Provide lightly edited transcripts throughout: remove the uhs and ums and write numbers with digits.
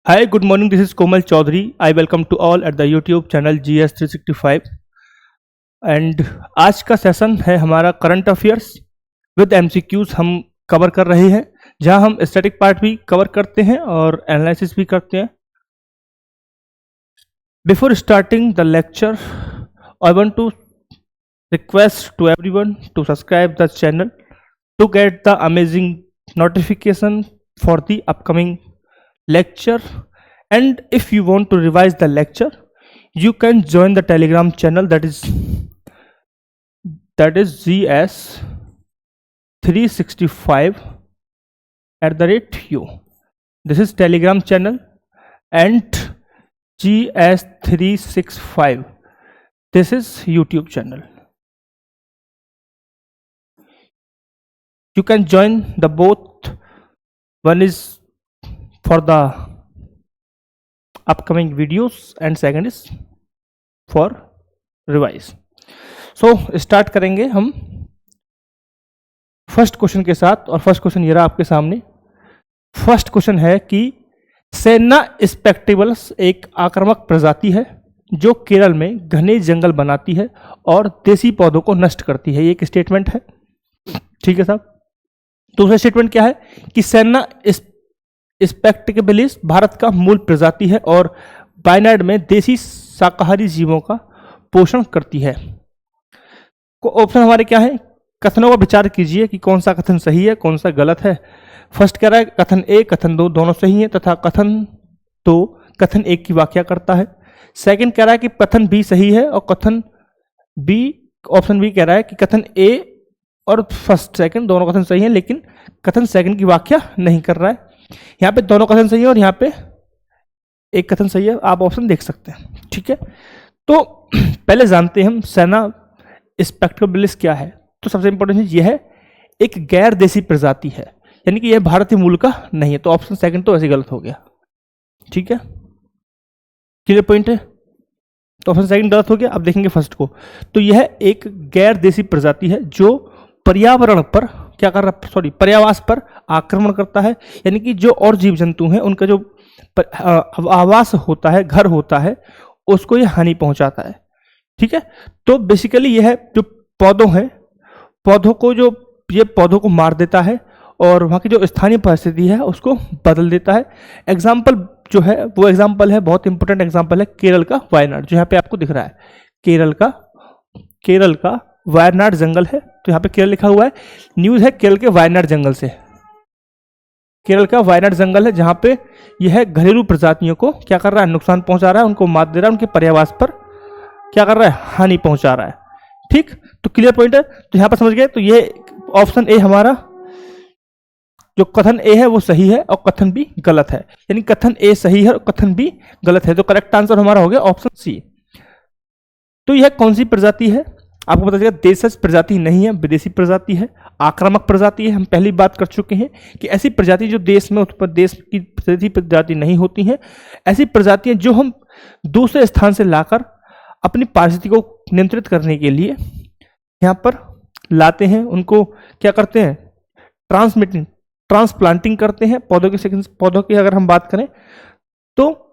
Hi, good morning. This is Komal Chaudhary. I welcome to all at the YouTube channel GS365 and आज का session है हमारा current affairs with MCQs हम cover कर रहे हैं, जहां हम स्टैटिक पार्ट भी कवर करते हैं और एनालिसिस भी करते हैं. Before starting the lecture I want to request to everyone to subscribe the channel to get the amazing notification for the upcoming lecture, and if you want to revise the lecture you can join the telegram channel that is GS 365 @u. This is telegram channel and GS 365, this is YouTube channel. You can join the both. One is for the upcoming videos and second is for revise. So start करेंगे हम first question के साथ, और first question ये रहा आपके सामने. First question है कि सेना स्पेक्टिवल्स एक आक्रामक प्रजाति है जो केरल में घने जंगल बनाती है और देसी पौधों को नष्ट करती है. ये एक स्टेटमेंट है, ठीक है साहब. दूसरा स्टेटमेंट क्या है कि सेना स्पेक्टिकबिलिस भारत का मूल प्रजाति है और वायनाड में देसी शाकाहारी जीवों का पोषण करती है. ऑप्शन हमारे क्या है, कथनों पर विचार कीजिए कि कौन सा कथन सही है कौन सा गलत है. फर्स्ट कह रहा है कथन ए कथन दो दोनों सही है तथा कथन दो कथन एक की व्याख्या करता है. सेकंड कह रहा है कि कथन बी सही है और कथन बी, ऑप्शन बी कह रहा है कि कथन ए और फर्स्ट सेकंड दोनों कथन सही हैं लेकिन कथन सेकंड की व्याख्या नहीं कर रहा है. यहाँ पे दोनों कथन सही है और यहाँ पे एक कथन सही है, आप ऑप्शन देख सकते हैं, ठीक है. तो पहले जानते हैं हम सेना स्पेक्टिकबिलिस क्या है. तो सबसे इंपॉर्टेंट चीज यह है, एक गैर देसी प्रजाति है, यानी कि यह भारतीय मूल का नहीं है. तो ऑप्शन सेकंड तो ऐसे गलत हो गया, ठीक है, क्लियर पॉइंट है. तो ऑप्शन सेकंड गलत हो गया. अब देखेंगे फर्स्ट को. तो यह एक गैर देसी प्रजाति है जो पर्यावरण पर क्या कर रहा, पर्यावास पर आक्रमण करता है, यानी कि जो और जीव जंतु हैं उनका जो आवास होता है, घर होता है, उसको यह हानि पहुंचाता है, ठीक है. तो बेसिकली यह जो पौधों हैं, पौधों को जो ये पौधों को मार देता है और वहाँ की जो स्थानीय परिस्थिति है उसको बदल देता है. एग्जाम्पल जो है वो एग्जाम्पल है, बहुत इंपॉर्टेंट एग्जाम्पल है केरल का वायनाड, जो यहाँ पे आपको दिख रहा है. केरल का वायनाड जंगल है. तो यहाँ पे केरल लिखा हुआ है, न्यूज है केरल के वायनाड जंगल से. केरल का वायनाड जंगल है जहाँ पे यह घरेलू प्रजातियों को क्या कर रहा है, नुकसान पहुंचा रहा है, उनको मार दे रहा है, उनके पर्यावास पर क्या कर रहा है, हानि पहुंचा रहा है, ठीक. तो क्लियर पॉइंट है. तो यहाँ पर समझ गए. तो ये ऑप्शन ए हमारा जो कथन ए है वो सही है और कथन बी गलत है, यानी कथन ए सही है और कथन बी गलत है. तो करेक्ट आंसर हमारा हो गया ऑप्शन सी. तो यह कौन सी प्रजाति है, आपको पता चलेगा देशज प्रजाति नहीं है, विदेशी प्रजाति है, आक्रामक प्रजाति है. हम पहली बात कर चुके हैं कि ऐसी प्रजाति जो देश में उत्पन्न, देश की विदेशी प्रजाति नहीं होती हैं, ऐसी प्रजातियां जो हम दूसरे स्थान से लाकर अपनी पारिस्थिति को नियंत्रित करने के लिए यहाँ पर लाते हैं, उनको क्या करते हैं, ट्रांसप्लांटिंग करते हैं. पौधों की अगर हम बात करें तो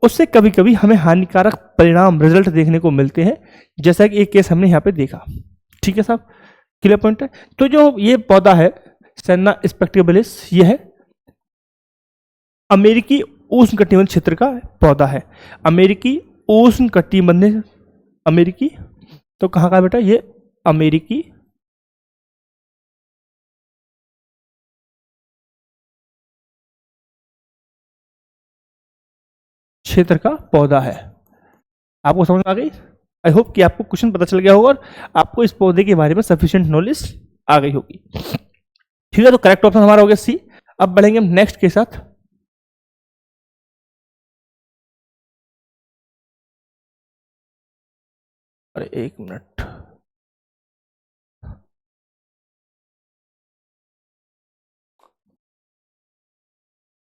उससे कभी कभी हमें हानिकारक परिणाम, रिजल्ट देखने को मिलते हैं, जैसा कि एक केस हमने यहाँ पे देखा, ठीक है साहब, क्लियर पॉइंट है. तो जो ये पौधा है सेना स्पेक्टिकबिलिस, ये है अमेरिकी उष्णकटिबंधीय क्षेत्र का पौधा है. अमेरिकी उष्णकटिबंधीय, अमेरिकी तो कहाँ का बेटा, ये अमेरिकी क्षेत्र का पौधा है. आपको समझ आ गई. आई होप कि आपको क्वेश्चन पता चल गया होगा और आपको इस पौधे के बारे में सफिशिएंट नॉलेज आ गई होगी, ठीक है. तो करेक्ट ऑप्शन हमारा हो गया सी. अब बढ़ेंगे हम नेक्स्ट के साथ. अरे एक मिनट,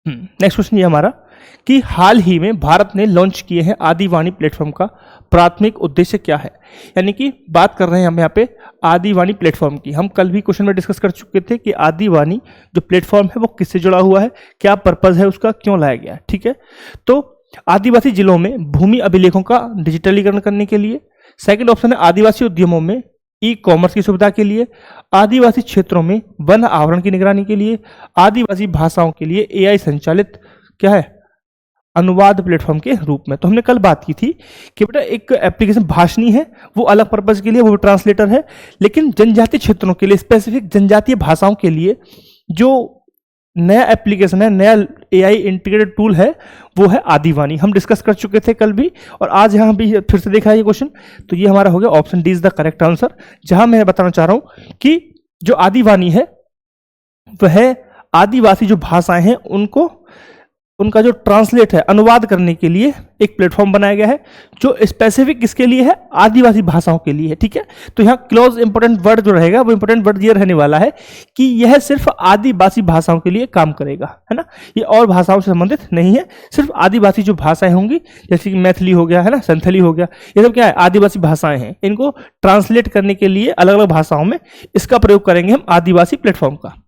नेक्स्ट क्वेश्चन ये हमारा कि हाल ही में भारत ने लॉन्च किए हैं आदिवाणी प्लेटफॉर्म का प्राथमिक उद्देश्य क्या है। यानी कि बात कर रहे हैं हम यहाँ पे आदिवाणी प्लेटफॉर्म की। हम कल भी क्वेश्चन में डिस्कस कर चुके थे कि आदिवाणी जो प्लेटफॉर्म है वो किससे जुड़ा हुआ है, क्या पर्पज है उसका, क्यों लाया गया है। ठीक है, तो आदिवासी जिलों में भूमि अभिलेखों का डिजिटलीकरण करने के लिए। सेकंड ऑप्शन है आदिवासी उद्यमों में ई कॉमर्स की सुविधा के लिए, आदिवासी क्षेत्रों में वन आवरण की निगरानी के लिए, आदिवासी भाषाओं के लिए एआई संचालित क्या है अनुवाद प्लेटफॉर्म के रूप में। तो हमने कल बात की थी कि बेटा एक एप्लीकेशन भाषणी है, वो अलग पर्पज के लिए, वो ट्रांसलेटर है, लेकिन जनजातीय क्षेत्रों के लिए, स्पेसिफिक जनजातीय भाषाओं के लिए जो नया एप्लीकेशन है, नया एआई इंटीग्रेटेड टूल है, वो है आदिवाणी। हम डिस्कस कर चुके थे कल भी और आज यहाँ भी फिर से देखा है ये क्वेश्चन। तो ये हमारा हो गया option D is the correct answer, जहां मैं बताना चाह रहा हूं कि जो आदिवाणी है वह आदिवासी जो भाषाएं हैं उनको उनका जो ट्रांसलेट है, अनुवाद करने के लिए एक प्लेटफॉर्म बनाया गया है जो स्पेसिफिक किसके लिए है, आदिवासी भाषाओं के लिए है। ठीक है, तो यहाँ क्लोज इंपोर्टेंट वर्ड जो रहेगा वो इंपोर्टेंट वर्ड ये रहने वाला है कि यह सिर्फ आदिवासी भाषाओं के लिए काम करेगा, है ना। ये और भाषाओं से संबंधित नहीं है, सिर्फ आदिवासी जो भाषाएं होंगी, जैसे कि मैथिली हो गया, है ना, संथली हो गया, ये सब क्या है, आदिवासी भाषाएं हैं। इनको ट्रांसलेट करने के लिए अलग अलग भाषाओं में इसका प्रयोग करेंगे हम आदिवासी प्लेटफॉर्म का।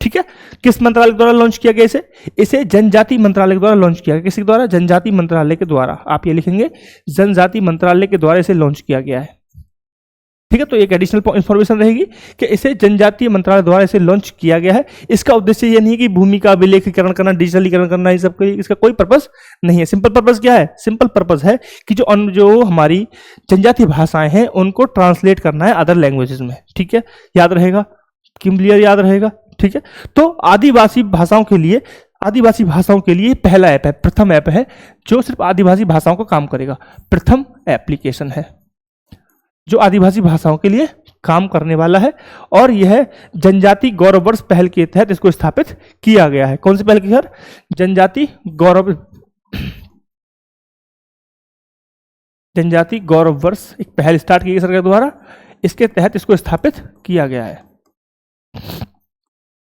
ठीक है, किस मंत्रालय द्वारा लॉन्च किया गया इसे जनजाति मंत्रालय द्वारा लॉन्च किया गया। किसके द्वारा, जनजाति मंत्रालय के द्वारा। आप ये लिखेंगे जनजाति मंत्रालय के द्वारा इसे लॉन्च किया गया है। ठीक है, तो एक एडिशनल इंफॉर्मेशन रहेगी कि इसे जनजातीय मंत्रालय द्वारा इसे लॉन्च किया गया है। इसका उद्देश्य यह नहीं है कि भूमि का अभिलेखीकरण करना, डिजिटलीकरण करना, ये सब इसका कोई पर्पस नहीं है। सिंपल पर्पस क्या है, सिंपल पर्पस है कि जो हमारी जनजातीय भाषाएं हैं उनको ट्रांसलेट करना है अदर लैंग्वेजेस में। ठीक है, याद रहेगा, क्लियर याद रहेगा। ठीक है, तो आदिवासी भाषाओं के लिए पहला ऐप है, प्रथम ऐप है जो सिर्फ आदिवासी भाषाओं का काम करेगा। प्रथम एप्लीकेशन है जो आदिवासी भाषाओं के लिए काम करने वाला है और यह जनजाति गौरव वर्ष पहल के तहत इसको स्थापित किया गया है। कौन सी पहल की सर, जनजाति गौरव वर्ष एक पहल स्टार्ट की गई सरकार द्वारा, इसके तहत इसको स्थापित किया गया है।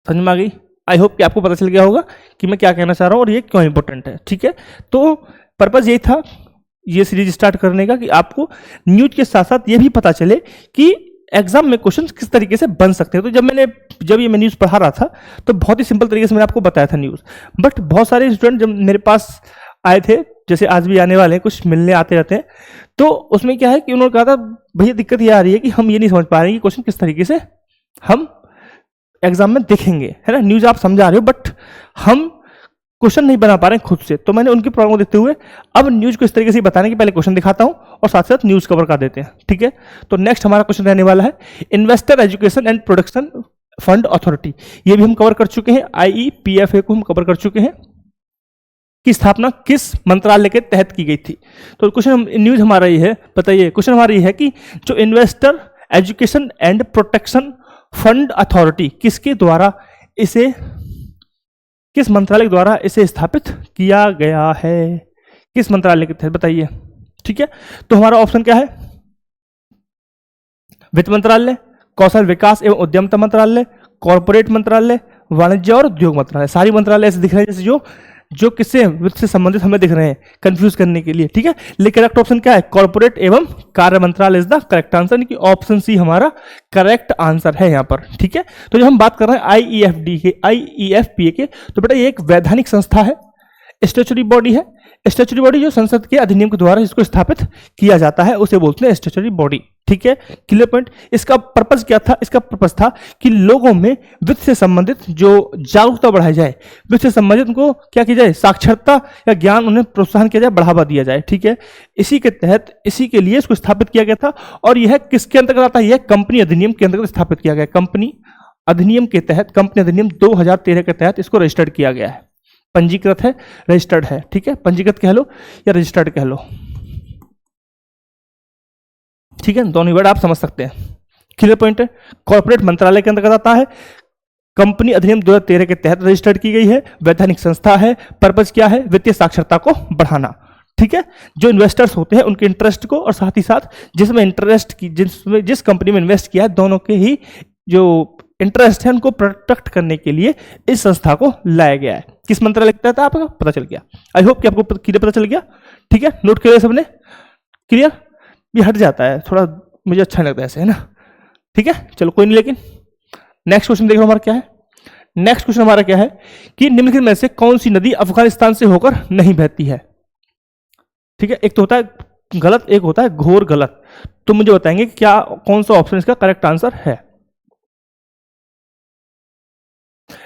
समझ में आ गई? आई होप कि आपको पता चल गया होगा कि मैं क्या कहना चाह रहा हूं और ये क्यों इंपॉर्टेंट है। ठीक है, तो पर्पस यही था ये सीरीज स्टार्ट करने का कि आपको न्यूज के साथ साथ ये भी पता चले कि एग्जाम में क्वेश्चन किस तरीके से बन सकते हैं। तो जब ये मैं न्यूज़ पढ़ा रहा था तो बहुत ही सिंपल तरीके से मैंने आपको बताया था न्यूज़, बट बहुत सारे स्टूडेंट जब मेरे पास आए थे, जैसे आज भी आने वाले हैं, कुछ मिलने आते रहते हैं, तो उसमें क्या है कि उन्होंने कहा था भैया दिक्कत ये आ रही है कि हम ये नहीं समझ पा रहे हैं कि क्वेश्चन किस तरीके से हम एग्जाम में देखेंगे, है ना। न्यूज़ आप समझा रहे हो बट हम क्वेश्चन नहीं बना पा रहे हैं खुद से। तो मैंने उनकी प्रॉब्लम को देखते हुए अब न्यूज़ को इस तरीके से बताने की पहले क्वेश्चन दिखाता हूं और साथ साथ न्यूज़ कवर कर देते हैं। ठीक है, तो नेक्स्ट हमारा क्वेश्चन रहने वाला है investor education and production fund authority. ये भी हम कवर कर चुके हैं, IEPFA को हम कवर कर चुके हैं की स्थापना किस मंत्रालय के तहत की गई थी। तो क्वेश्चन न्यूज़ हमारा ये है, बताइए क्वेश्चन हमारा ये है कि जो investor education and protection fund authority किसके द्वारा इसे, किस मंत्रालय द्वारा इसे स्थापित किया गया है, किस मंत्रालय के तहत बताइए। ठीक है, तो हमारा ऑप्शन क्या है, वित्त मंत्रालय, कौशल विकास एवं उद्यमिता मंत्रालय, कॉर्पोरेट मंत्रालय, वाणिज्य और उद्योग मंत्रालय। सारी मंत्रालय ऐसे दिख रहे हैं जैसे जो किससे वित्त से संबंधित हमें दिख रहे हैं कंफ्यूज करने के लिए। ठीक है, लेकिन करेक्ट ऑप्शन क्या है, कॉर्पोरेट एवं कार्य मंत्रालय इज द करेक्ट आंसर, कि ऑप्शन सी हमारा करेक्ट आंसर है यहाँ पर। ठीक है, तो जब हम बात कर रहे हैं IEFPA के, तो बेटा ये एक वैधानिक संस्था है, स्टैट्यूटरी बॉडी है। स्टैट्यूटरी बॉडी जो संसद के अधिनियम के द्वारा इसको स्थापित किया जाता है उसे बोलते हैं स्टैट्यूटरी बॉडी। ठीक है, क्लियर पॉइंट। इसका पर्पस क्या था, इसका पर्पस था कि लोगों में वित्त से संबंधित जो जागरूकता बढ़ाई जाए, वित्त से संबंधित उनको क्या की जाए, साक्षरता या ज्ञान उन्हें प्रोत्साहन किया जाए, बढ़ावा दिया जाए। ठीक है, इसी के तहत, इसी के लिए इसको स्थापित किया गया था। और यह किसके अंतर्गत आता है, यह कंपनी अधिनियम के अंतर्गत स्थापित किया गया। कंपनी अधिनियम के तहत, कंपनी अधिनियम 2013 के तहत इसको रजिस्टर्ड किया गया है, पंजीकृत है, रजिस्टर्ड है। ठीक है, पंजीकृत कह लो या रजिस्टर्ड कह लो। ठीक है, दोनों वर्ड आप समझ सकते हैं, क्लियर पॉइंट है। कॉर्पोरेट मंत्रालय के अंतर्गत आता है, कंपनी अधिनियम 2013 के तहत रजिस्टर्ड की गई है, वैधानिक संस्था है। पर्पस क्या है, वित्तीय साक्षरता को बढ़ाना। ठीक है, जो इन्वेस्टर्स होते हैं उनके इंटरेस्ट को, और साथ ही साथ जिसमें इंटरेस्ट की, जिस कंपनी में इन्वेस्ट किया है, दोनों के ही जो इंटरेस्ट है उनको प्रोटेक्ट करने के लिए इस संस्था को लाया गया है। किस मंत्रालय लगता था आपको पता चल गया। आई होप कि आपको क्लियर पता चल गया। ठीक है, नोट किया सबने, क्लियर। ये हट जाता है थोड़ा, मुझे अच्छा लगता है ऐसे, है ना। ठीक है, चलो कोई नहीं। लेकिन नेक्स्ट क्वेश्चन देखो हमारा क्या है। नेक्स्ट क्वेश्चन हमारा क्या है कि निम्नलिखित में से कौन सी नदी अफगानिस्तान से होकर नहीं बहती है। ठीक है, एक तो होता है गलत, एक होता है घोर गलत। तो मुझे बताएंगे क्या कौन सा ऑप्शन इसका करेक्ट आंसर है।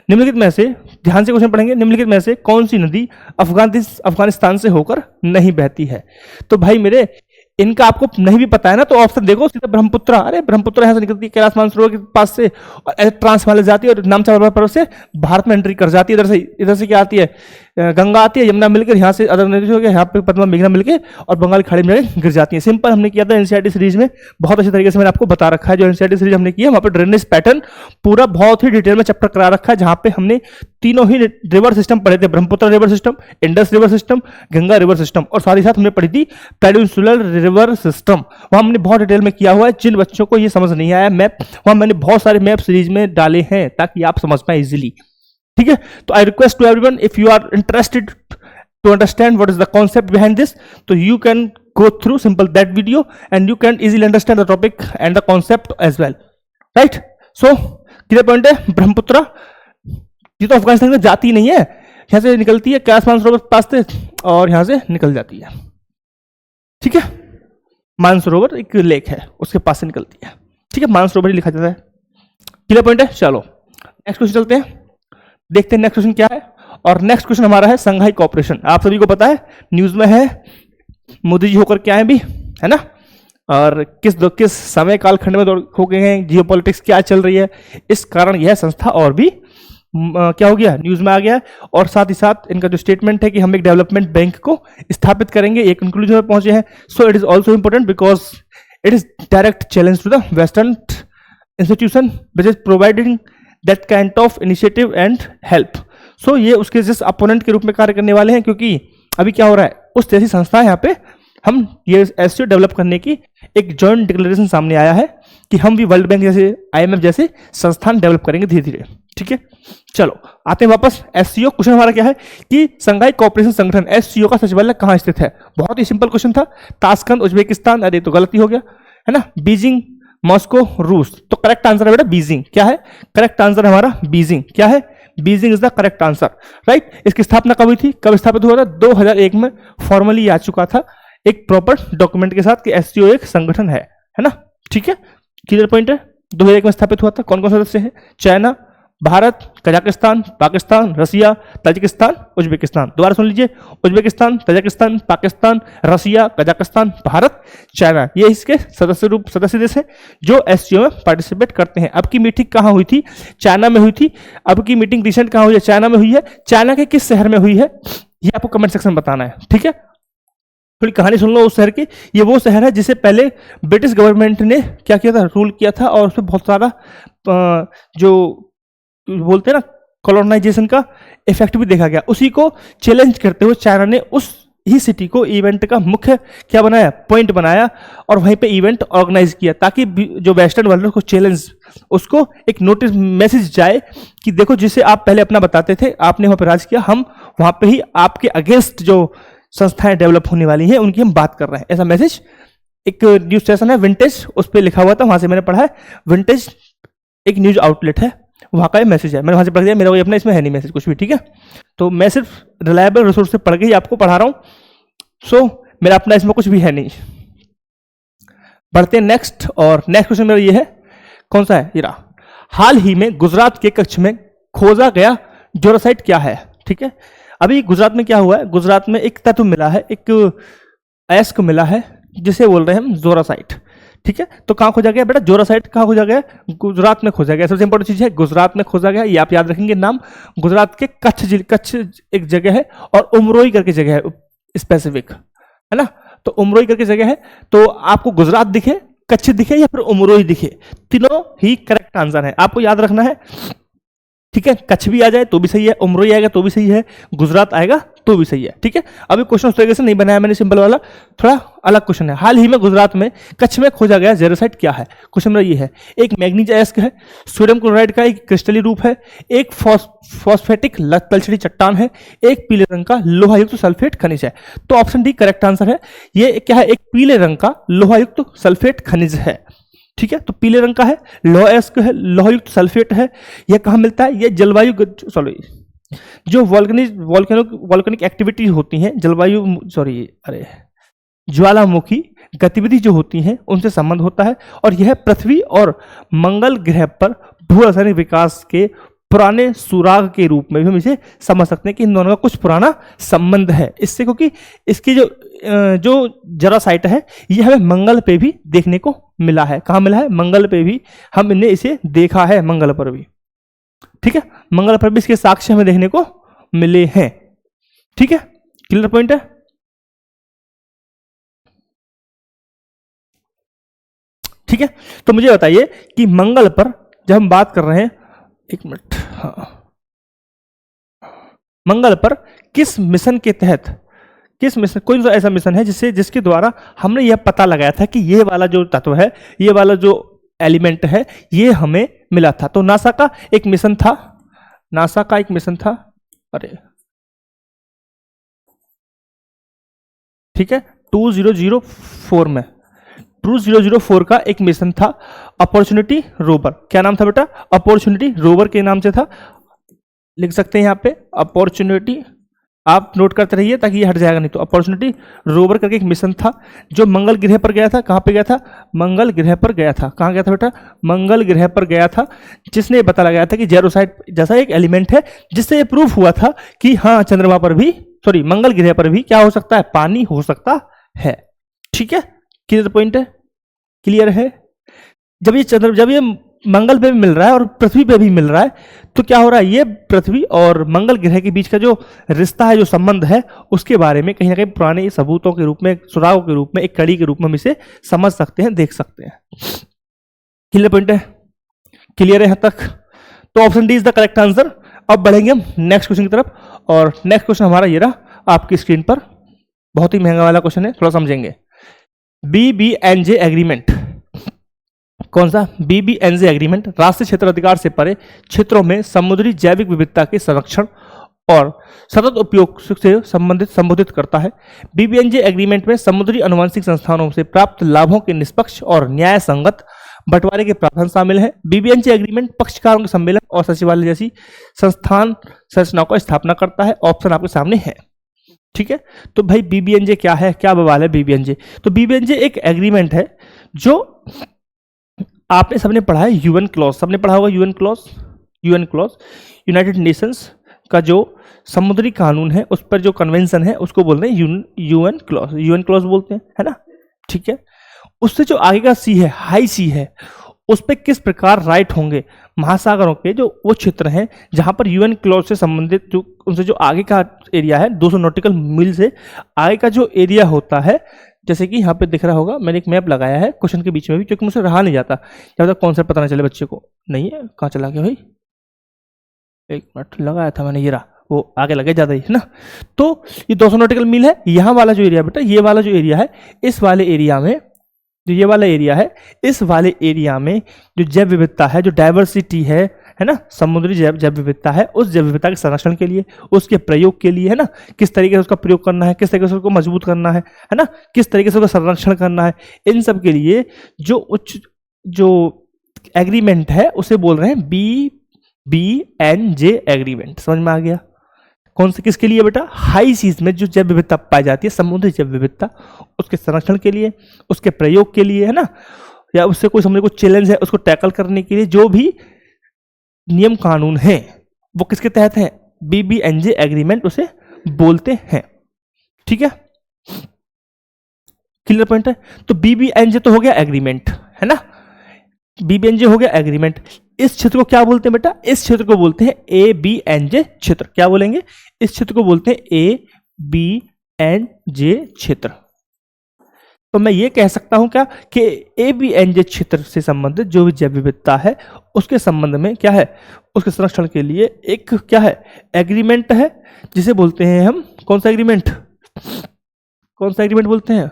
निम्नलिखित में से, ध्यान से क्वेश्चन पढ़ेंगे, निम्नलिखित में से कौन सी नदी अफगानिस्तान से होकर नहीं बहती है। तो भाई मेरे, इनका आपको नहीं भी पता है ना, तो ऑप्शन देखो सीधा ब्रह्मपुत्र। अरे ब्रह्मपुत्र यहाँ से निकलती है कैलाश मानसरोवर के पास से, और ट्रांस वाले जाती है और नामचा पर्वत से भारत में एंट्री कर जाती है। इधर से क्या आती है, गंगा आती है, यमुना मिलकर यहाँ से अदर नदी हो गया, यहाँ पे पद्मा मेघना मिलकर और बंगाल खाड़ी में गिर जाती है। सिंपल हमने किया था एनसीईआरटी सीरीज में, बहुत अच्छे तरीके से मैंने आपको बता रखा है। जो एनसीईआरटी सीरीज हमने किया है वहाँ पे ड्रेनेज पैटर्न पूरा बहुत ही डिटेल में चैप्टर करा रखा है, जहाँ पे हमने तीनों ही रिवर सिस्टम पढ़े थे, Brahmaputra river system, Indus river system, Ganga river system, और साथ ही साथ हमने पढ़ी थी पेनिनसुलर रिवर सिस्टम। वहाँ हमने बहुत डिटेल में किया हुआ है। जिन बच्चों को ये समझ नहीं आया मैप, वहाँ मैंने बहुत सारे मैप सीरीज में डाले हैं ताकि आप समझ पाए इजीली। ठीक है, तो I request to everyone, if you are interested to understand what is the concept behind this, so you can go through simple that video and you can easily understand the topic and the concept as well, right? So clear point है, ब्रह्मपुत्र ये तो अफगानिस्तान में जाती नहीं है, यहाँ से निकलती है कैलाश मानसरोवर पास से और यहाँ से निकल जाती है। ठीक है, मानसरोवर एक लेक है उसके पास से निकलती है। ठीक है, मानसरोवर ही लिखा जाता है। क्लियर पॉइंट है। चलो नेक्स्ट क्वेश्चन चलते हैं, देखते हैं नेक्स्ट क्वेश्चन क्या है। और नेक्स्ट क्वेश्चन हमारा है संघाई कॉर्पोरेशन। आप सभी को पता है, न्यूज में है, मोदी जी होकर के आए भी, है ना। और किस समय कालखंड में हो गए हैं, जियोपॉलिटिक्स क्या चल रही है, इस कारण यह संस्था और भी क्या हो गया, न्यूज में आ गया। और साथ ही साथ इनका जो स्टेटमेंट है कि हम एक डेवलपमेंट बैंक को स्थापित करेंगे, एक कंक्लूजन में पहुंचे हैं। So it is also important because it is direct challenge to the western institution which is providing that kind of initiative and help. So ये उसके जस्ट अपोनेंट के रूप में कार्य करने वाले हैं, क्योंकि अभी क्या हो रहा है, उस जैसी संस्था यहाँ पे हम ये एससीओ डेवलप करने की एक जॉइंट डिक्लेरेशन सामने आया है कि हम भी वर्ल्ड बैंक जैसे, आईएमएफ जैसे संस्थान डेवलप करेंगे धीरे धीरे। ठीक है, चलो आते हैं वापस। एससीओ क्वेश्चन हमारा क्या है कि संघाई कोऑपरेशन संगठन एससीओ का सचिवालय कहाँ स्थित है। बहुत ही सिंपल क्वेश्चन था। ताशकंद उज्बेकिस्तान, अरे तो गलती हो गया, है ना। बीजिंग मॉस्को रूस, तो करेक्ट आंसर है बेटा बीजिंग। क्या है करेक्ट आंसर हमारा, बीजिंग। क्या है, Beijing is the correct answer, right. इसकी स्थापना कब हुई थी, कब स्थापित हुआ था, 2001 में फॉर्मली आ चुका था एक प्रॉपर डॉक्यूमेंट के साथ कि एससीओ एक संगठन है ना। ठीक है, क्लियर पॉइंट है। 2001 में स्थापित हुआ था। कौन कौन सदस्य है, चाइना, भारत, कजाकिस्तान, पाकिस्तान, रसिया, ताजिकिस्तान, उज्बेकिस्तान। दोबारा सुन लीजिए, उज्बेकिस्तान, ताजिकिस्तान, पाकिस्तान, रसिया, कजाकिस्तान, भारत, चाइना, ये इसके सदस्य देश हैं जो एससीओ में पार्टिसिपेट करते हैं। अब की मीटिंग कहाँ हुई थी, चाइना में हुई थी। अब की मीटिंग रिसेंट कहाँ हुई है, चाइना में हुई है। चाइना के किस शहर में हुई है, ये आपको कमेंट सेक्शन में बताना है। ठीक है, थोड़ी कहानी सुन लो उस शहर की। ये वो शहर है जिसे पहले ब्रिटिश गवर्नमेंट ने क्या किया था, रूल किया था, और उसमें बहुत सारा जो बोलते हैं ना कॉलोनाइजेशन का इफेक्ट भी देखा गया। उसी को चैलेंज करते हुए चाइना ने उस ही सिटी को इवेंट का मुख्य क्या बनाया, पॉइंट बनाया, और वहीं पे इवेंट ऑर्गेनाइज किया ताकि जो वेस्टर्न वर्ल्ड को चैलेंज, उसको एक नोटिस मैसेज जाए कि देखो जिसे आप पहले अपना बताते थे, आपने वहाँ पे राज किया, हम वहाँ पे ही आपके अगेंस्ट जो संस्थाएं डेवलप होने वाली हैं उनकी हम बात कर रहे हैं। ऐसा मैसेज एक न्यूज स्टेशन है विंटेज, उस पर लिखा हुआ था, वहां से मैंने पढ़ा है। विंटेज एक न्यूज आउटलेट है, वहाँ का मैसेज है, मैंने वहाँ से पढ़ दिया। मेरा कोई अपना इसमें है नहीं मैसेज कुछ भी। ठीक है, तो मैं सिर्फ रिलायबल रिसोर्स से पढ़ के ही आपको पढ़ा रहा हूँ। सो मेरा अपना इसमें कुछ भी है नहीं। बढ़ते हैं नेक्स्ट, और नेक्स्ट क्वेश्चन मेरा ये है, कौन सा है, ये रहा। हाल ही में गुजरात के कच्छ में खोजा गया जोरासाइट क्या है। ठीक है, अभी गुजरात में क्या हुआ है, गुजरात में एक तत्व मिला है, एक अयस्क मिला है जिसे बोल रहे हैं हम जोरासाइट। ठीक है, तो कहाँ खोजा गया बेटा, जोरासाइट कहाँ खोजा गया, गुजरात में खोजा गया। सबसे इंपॉर्टेंट चीज है गुजरात में खोजा गया, ये आप याद रखेंगे नाम। गुजरात के कच्छ एक जगह है, और उमरोई करके जगह है स्पेसिफिक, है ना। तो उमरोई करके जगह है, तो आपको गुजरात दिखे, कच्छ दिखे या फिर उमरोई दिखे, तीनों ही करेक्ट आंसर है, आपको याद रखना है। ठीक है, कच्छ भी आ जाए तो भी सही है, उमरोई आएगा तो भी सही है, गुजरात आएगा तो भी सही है। ठीक है, अभी क्वेश्चन उस तरीके से नहीं बनाया मैंने, सिंपल वाला, थोड़ा अलग क्वेश्चन है। हाल ही में गुजरात में कच्छ में खोजा गया जेरोसाइट क्या है? क्वेश्चन मेरा ये है, एक मैग्नीज अयस्क है, सोडियम क्लोराइड का एक क्रिस्टलीय रूप है, एक फॉस्फेटिक तलछड़ी चट्टान है, एक पीले रंग का लोहायुक्त सल्फेट खनिज है। तो ऑप्शन डी करेक्ट आंसर है। ये क्या है? एक पीले रंग का लोहायुक्त सल्फेट खनिज है। ठीक है, तो पीले रंग का है, लोहायुक्त है, लोहायुक्त सल्फेट है। यह कहाँ मिलता है? ये जलवायु सॉरी जो वॉल्केनिक एक्टिविटी होती हैं, ज्वालामुखी गतिविधि जो होती हैं उनसे संबंध होता है। और यह पृथ्वी और मंगल ग्रह पर भू रासायनिक विकास के पुराने सुराग के रूप में भी हम इसे समझ सकते हैं कि इन दोनों का कुछ पुराना संबंध है इससे, क्योंकि इसकी जो जेरोसाइट है ये हमें मंगल पे भी देखने को मिला है। कहाँ मिला है? मंगल पे भी हमने इसे देखा है, मंगल पर भी। ठीक है, मंगल पर भी इसके साक्ष्य हमें देखने को मिले हैं। ठीक है, क्लियर पॉइंट है। ठीक है, तो मुझे बताइए कि मंगल पर जब हम बात कर रहे हैं, एक मिनट, हाँ, मंगल पर किस मिशन के तहत, किस मिशन, कोई तो ऐसा मिशन है जिसके द्वारा हमने यह पता लगाया था कि ये वाला जो तत्व है, ये वाला जो एलिमेंट है, ये हमें मिला था। तो नासा का एक मिशन था, अरे ठीक है, 2004 में 2004 का एक मिशन था, अपॉर्चुनिटी रोवर। क्या नाम था बेटा? अपॉर्चुनिटी रोवर के नाम से था। लिख सकते हैं यहाँ पे अपॉर्चुनिटी, आप नोट करते रहिए ताकि ये हट जाएगा नहीं। तो अपॉर्चुनिटी रोवर करके एक मिशन था जो मंगल ग्रह पर गया था। कहाँ पे गया था? मंगल ग्रह पर गया था। कहाँ गया था बेटा? मंगल ग्रह पर गया था, जिसने ये पता लगाया था कि जेरोसाइट जैसा एक एलिमेंट है, जिससे ये प्रूफ हुआ था कि हाँ, चंद्रमा पर भी, सॉरी, मंगल ग्रह पर भी क्या हो सकता है? पानी हो सकता है। ठीक है, क्लियर पॉइंट है, क्लियर है। जब ये मंगल पे भी मिल रहा है और पृथ्वी पे भी मिल रहा है, तो क्या हो रहा है? ये पृथ्वी और मंगल ग्रह के बीच का जो रिश्ता है, जो संबंध है, उसके बारे में कहीं ना कहीं पुराने सबूतों के रूप में, सुरागों के रूप में, एक कड़ी के रूप में हम इसे समझ सकते हैं, देख सकते हैं। क्लियर पॉइंट है, क्लियर है यहाँ तक? तो option D is the correct answer. अब बढ़ेंगे हम नेक्स्ट क्वेश्चन की तरफ, और नेक्स्ट क्वेश्चन हमारा ये रहा आपकी स्क्रीन पर, बहुत ही महंगा वाला क्वेश्चन है, थोड़ा समझेंगे। BBNJ एग्रीमेंट, कौन सा? BBNJ एग्रीमेंट राष्ट्रीय क्षेत्र अधिकार से परे क्षेत्रों में समुद्री जैविक विविधता के संरक्षण और सतत उपयोग से संबोधित करता है। BBNJ एग्रीमेंट में समुद्री अनुवांशिक संस्थानों से प्राप्त लाभों के निष्पक्ष और न्याय संगत बंटवारे के प्रावधान शामिल है। BBNJ एग्रीमेंट पक्षकारों के सम्मेलन और सचिवालय जैसी संस्थान संरचनाओं की स्थापना करता है। ऑप्शन आपके सामने है। ठीक है, तो भाई BBNJ क्या है, क्या बवाल है BBNJ? तो BBNJ एक एग्रीमेंट है जो आपने सबने पढ़ा है, यूएन क्लॉज, सबने पढ़ा होगा यूएन क्लॉज, यूनाइटेड नेशंस का जो समुद्री कानून है, उस पर जो कन्वेंशन है, उसको बोलते हैं यूएन क्लॉज बोलते हैं, है ना? ठीक है, उससे जो आगे का सी है, हाई सी है, उस पर किस प्रकार राइट होंगे? महासागरों के जो वो क्षेत्र हैं जहां पर यूएन क्लॉज से संबंधित जो उनसे जो आगे का एरिया है, 200 नॉटिकल मील से आगे का जो एरिया होता है, जैसे कि यहाँ पे दिख रहा होगा, मैंने एक मैप लगाया है क्वेश्चन के बीच में भी, क्योंकि मुझसे रहा नहीं जाता जब तक कॉन्सेप्ट पता ना चले बच्चे को। नहीं है, कहाँ चला गया भाई? एक मिनट, लगाया था मैंने, ये रहा, वो आगे लगे ज़्यादा ही, है ना? तो ये 200 नॉटिकल मील है। यहाँ वाला जो एरिया बेटा, ये वाला जो एरिया है, इस वाले एरिया में, जो ये वाला एरिया है, इस वाले एरिया में जो जैव विविधता है, जो डाइवर्सिटी है ना, समुद्री जैव विविधता है, उस जैव विविधता के संरक्षण के लिए, उसके प्रयोग के लिए, है ना, किस तरीके से उसका प्रयोग करना है, किस तरीके से उसको मजबूत करना है ना, किस तरीके से उसका संरक्षण करना है, इन सब के लिए जो एग्रीमेंट है उसे बोल रहे हैं BBNJ एग्रीमेंट। समझ में आ गया? कौन से, किसके लिए बेटा? हाई सीज में जो जैव विविधता पाई जाती है, समुद्री जैव विविधता, उसके संरक्षण के लिए, उसके प्रयोग के लिए, है ना, या उससे कोई समझे कोई चैलेंज है उसको टैकल करने के लिए जो भी नियम कानून है, वो किसके तहत है? BBNJ एग्रीमेंट उसे बोलते हैं। ठीक है, क्लियर पॉइंट है? तो BBNJ तो हो गया एग्रीमेंट, है ना, BBNJ हो गया एग्रीमेंट। इस क्षेत्र को क्या बोलते हैं बेटा? इस क्षेत्र को बोलते हैं ABNJ क्षेत्र। क्या बोलेंगे? इस क्षेत्र को बोलते हैं ABNJ क्षेत्र। तो मैं ये कह सकता हूं क्या कि ABNJ क्षेत्र से संबंधित जो भी जैव विविधता है, उसके संबंध में क्या है, उसके संरक्षण के लिए एक क्या है, एग्रीमेंट है, जिसे बोलते हैं हम कौन सा एग्रीमेंट, कौन सा एग्रीमेंट बोलते हैं,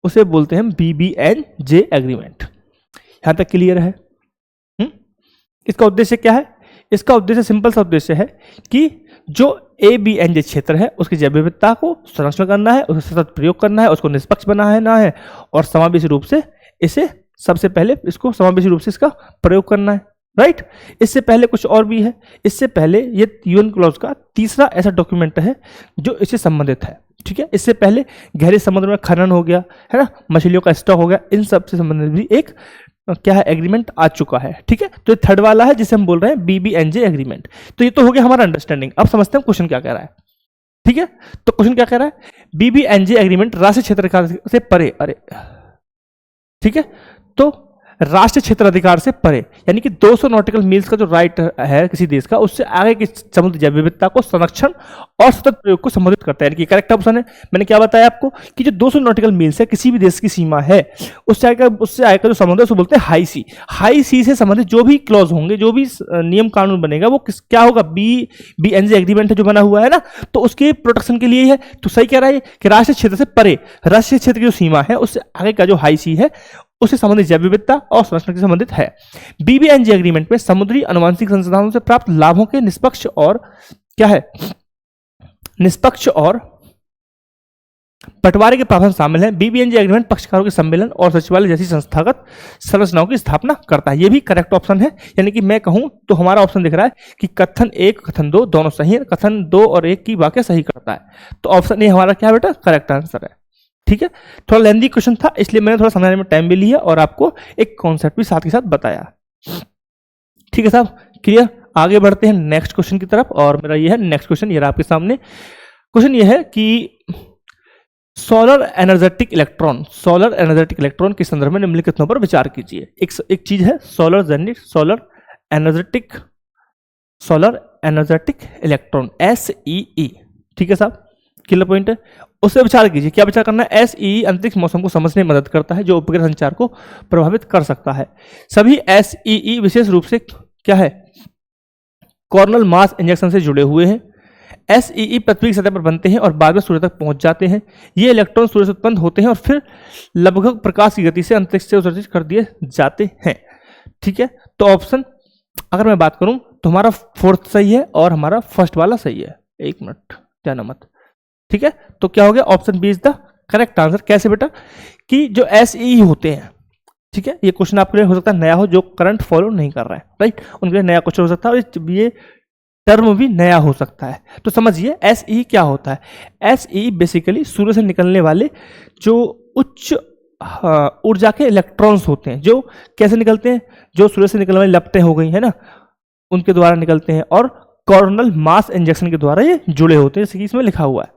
उसे बोलते हैं BBNJ एग्रीमेंट। यहां तक क्लियर है? इसका उद्देश्य क्या है? इसका उद्देश्य सिंपल सा उद्देश्य है कि जो ABNJ क्षेत्र है उसकी जैव विविधता को संरक्षण करना है, उसे सतत प्रयोग करना है, उसको निष्पक्ष बनाना है और समावेशी रूप से इसे सबसे पहले इसको समावेशी रूप से इसका प्रयोग करना है, राइट। इससे पहले कुछ और भी है, इससे पहले ये UN क्लॉज का तीसरा ऐसा डॉक्यूमेंट है जो इससे संबंधित है, ठीक है। इससे पहले गहरे समुद्र में खनन हो गया है ना, मछलियों का स्टॉक हो गया, इन सब से संबंधित भी एक क्या है एग्रीमेंट आ चुका है, ठीक है। तो ये थर्ड वाला है जिसे हम बोल रहे हैं BBNJ एग्रीमेंट। तो ये तो हो गया हमारा अंडरस्टैंडिंग। अब समझते हैं क्वेश्चन क्या कह रहा है, ठीक है। तो क्वेश्चन क्या कह रहा है, BBNJ एग्रीमेंट राष्ट्रीय क्षेत्राधिकार से परे, अरे ठीक है, तो राष्ट्रीय क्षेत्राधिकार से परे यानी कि 200 नॉटिकल मील्स का जो राइट है किसी देश का, उससे आगे की समुद्री जैव विविधता को संरक्षण और सतत प्रयोग को संबोधित करता है, यानी कि करेक्ट ऑप्शन है। मैंने क्या बताया आपको कि जो 200 नॉटिकल मील्स है किसी भी देश की सीमा है, उससे आगे जो समुद्र है उसको बोलते हैं हाई सी। हाई सी से संबंधित जो भी क्लॉज होंगे, जो भी नियम कानून बनेगा, वो क्या होगा, BBNJ एग्रीमेंट है जो बना हुआ है ना, तो उसके प्रोटेक्शन के लिए है। तो सही कह रहा है कि राष्ट्रीय क्षेत्र से परे, राष्ट्रीय क्षेत्र की जो सीमा है उससे आगे का जो हाई सी है उससे संबंधित जैव विविधता और संरक्षण से संबंधित है। BBNJ एग्रीमेंट में समुद्री अनुवांशिक संसाधनों से प्राप्त लाभों के निष्पक्ष और क्या है, निष्पक्ष और बंटवारे के प्रावधान शामिल हैं। BBNJ एग्रीमेंट पक्षकारों के सम्मेलन और सचिवालय जैसी संस्थागत संरचनाओं की स्थापना करता है। यह भी करेक्ट ऑप्शन है, यानी कि मैं कहूं तो हमारा ऑप्शन दिख रहा है कि कथन 1 कथन 2 दोनों सही है, कथन 2 और 1 की वाक्य सही करता है। तो ऑप्शन ए हमारा क्या बेटा करेक्ट आंसर है, ठीक है। थोड़ा लेंदी क्वेश्चन था इसलिए मैंने थोड़ा समझाने में टाइम भी लिया और आपको एक कॉन्सेप्ट भी साथ के साथ बताया, ठीक है साहब, क्लियर। आगे बढ़ते हैं नेक्स्ट क्वेश्चन की तरफ और मेरा ये है नेक्स्ट क्वेश्चन, ये आपके सामने क्वेश्चन ये है कि सोलर एनर्जेटिक इलेक्ट्रॉन के संदर्भ में निम्नलिखितों पर विचार कीजिए। एक चीज है सोलर एनर्जेटिक इलेक्ट्रॉन SEE, ठीक है साहब, क्लियर पॉइंट है। उससे विचार कीजिए, क्या विचार करना है। SEE अंतरिक्ष मौसम को समझने में मदद करता है जो उपग्रह संचार को प्रभावित कर सकता है। सभी SEE विशेष रूप से क्या है, कॉर्नल मास इंजेक्शन से जुड़े हुए हैं। SEE पृथ्वी की सतह पर बनते हैं और बाद में सूर्य तक पहुंच जाते हैं। ये इलेक्ट्रॉन सूर्य से उत्पन्न होते हैं और फिर लगभग प्रकाश की गति से अंतरिक्ष से उत्सर्जित कर दिए जाते हैं, ठीक है। तो ऑप्शन अगर मैं बात करूं तो हमारा फोर्थ सही है और हमारा फर्स्ट वाला सही है। एक मिनट जाना मत, ठीक है। तो क्या हो गया, option B is the correct answer. कैसे बेटा, कि जो SEE होते हैं, ठीक है, ये क्वेश्चन आपके लिए हो सकता है नया हो, जो करंट फॉलो नहीं कर रहा है, राइट, उनके लिए नया क्वेश्चन हो सकता है और ये टर्म भी नया हो सकता है। तो समझिए SEE क्या होता है। SEE बेसिकली सूर्य से निकलने वाले जो उच्च ऊर्जा के इलेक्ट्रॉन्स होते हैं, जो कैसे निकलते हैं, जो सूर्य से निकलने वाली लपटें हो गई है ना, उनके द्वारा निकलते हैं और कॉर्नल मास इंजेक्शन के द्वारा ये जुड़े होते हैं, जैसे कि इसमें लिखा हुआ है,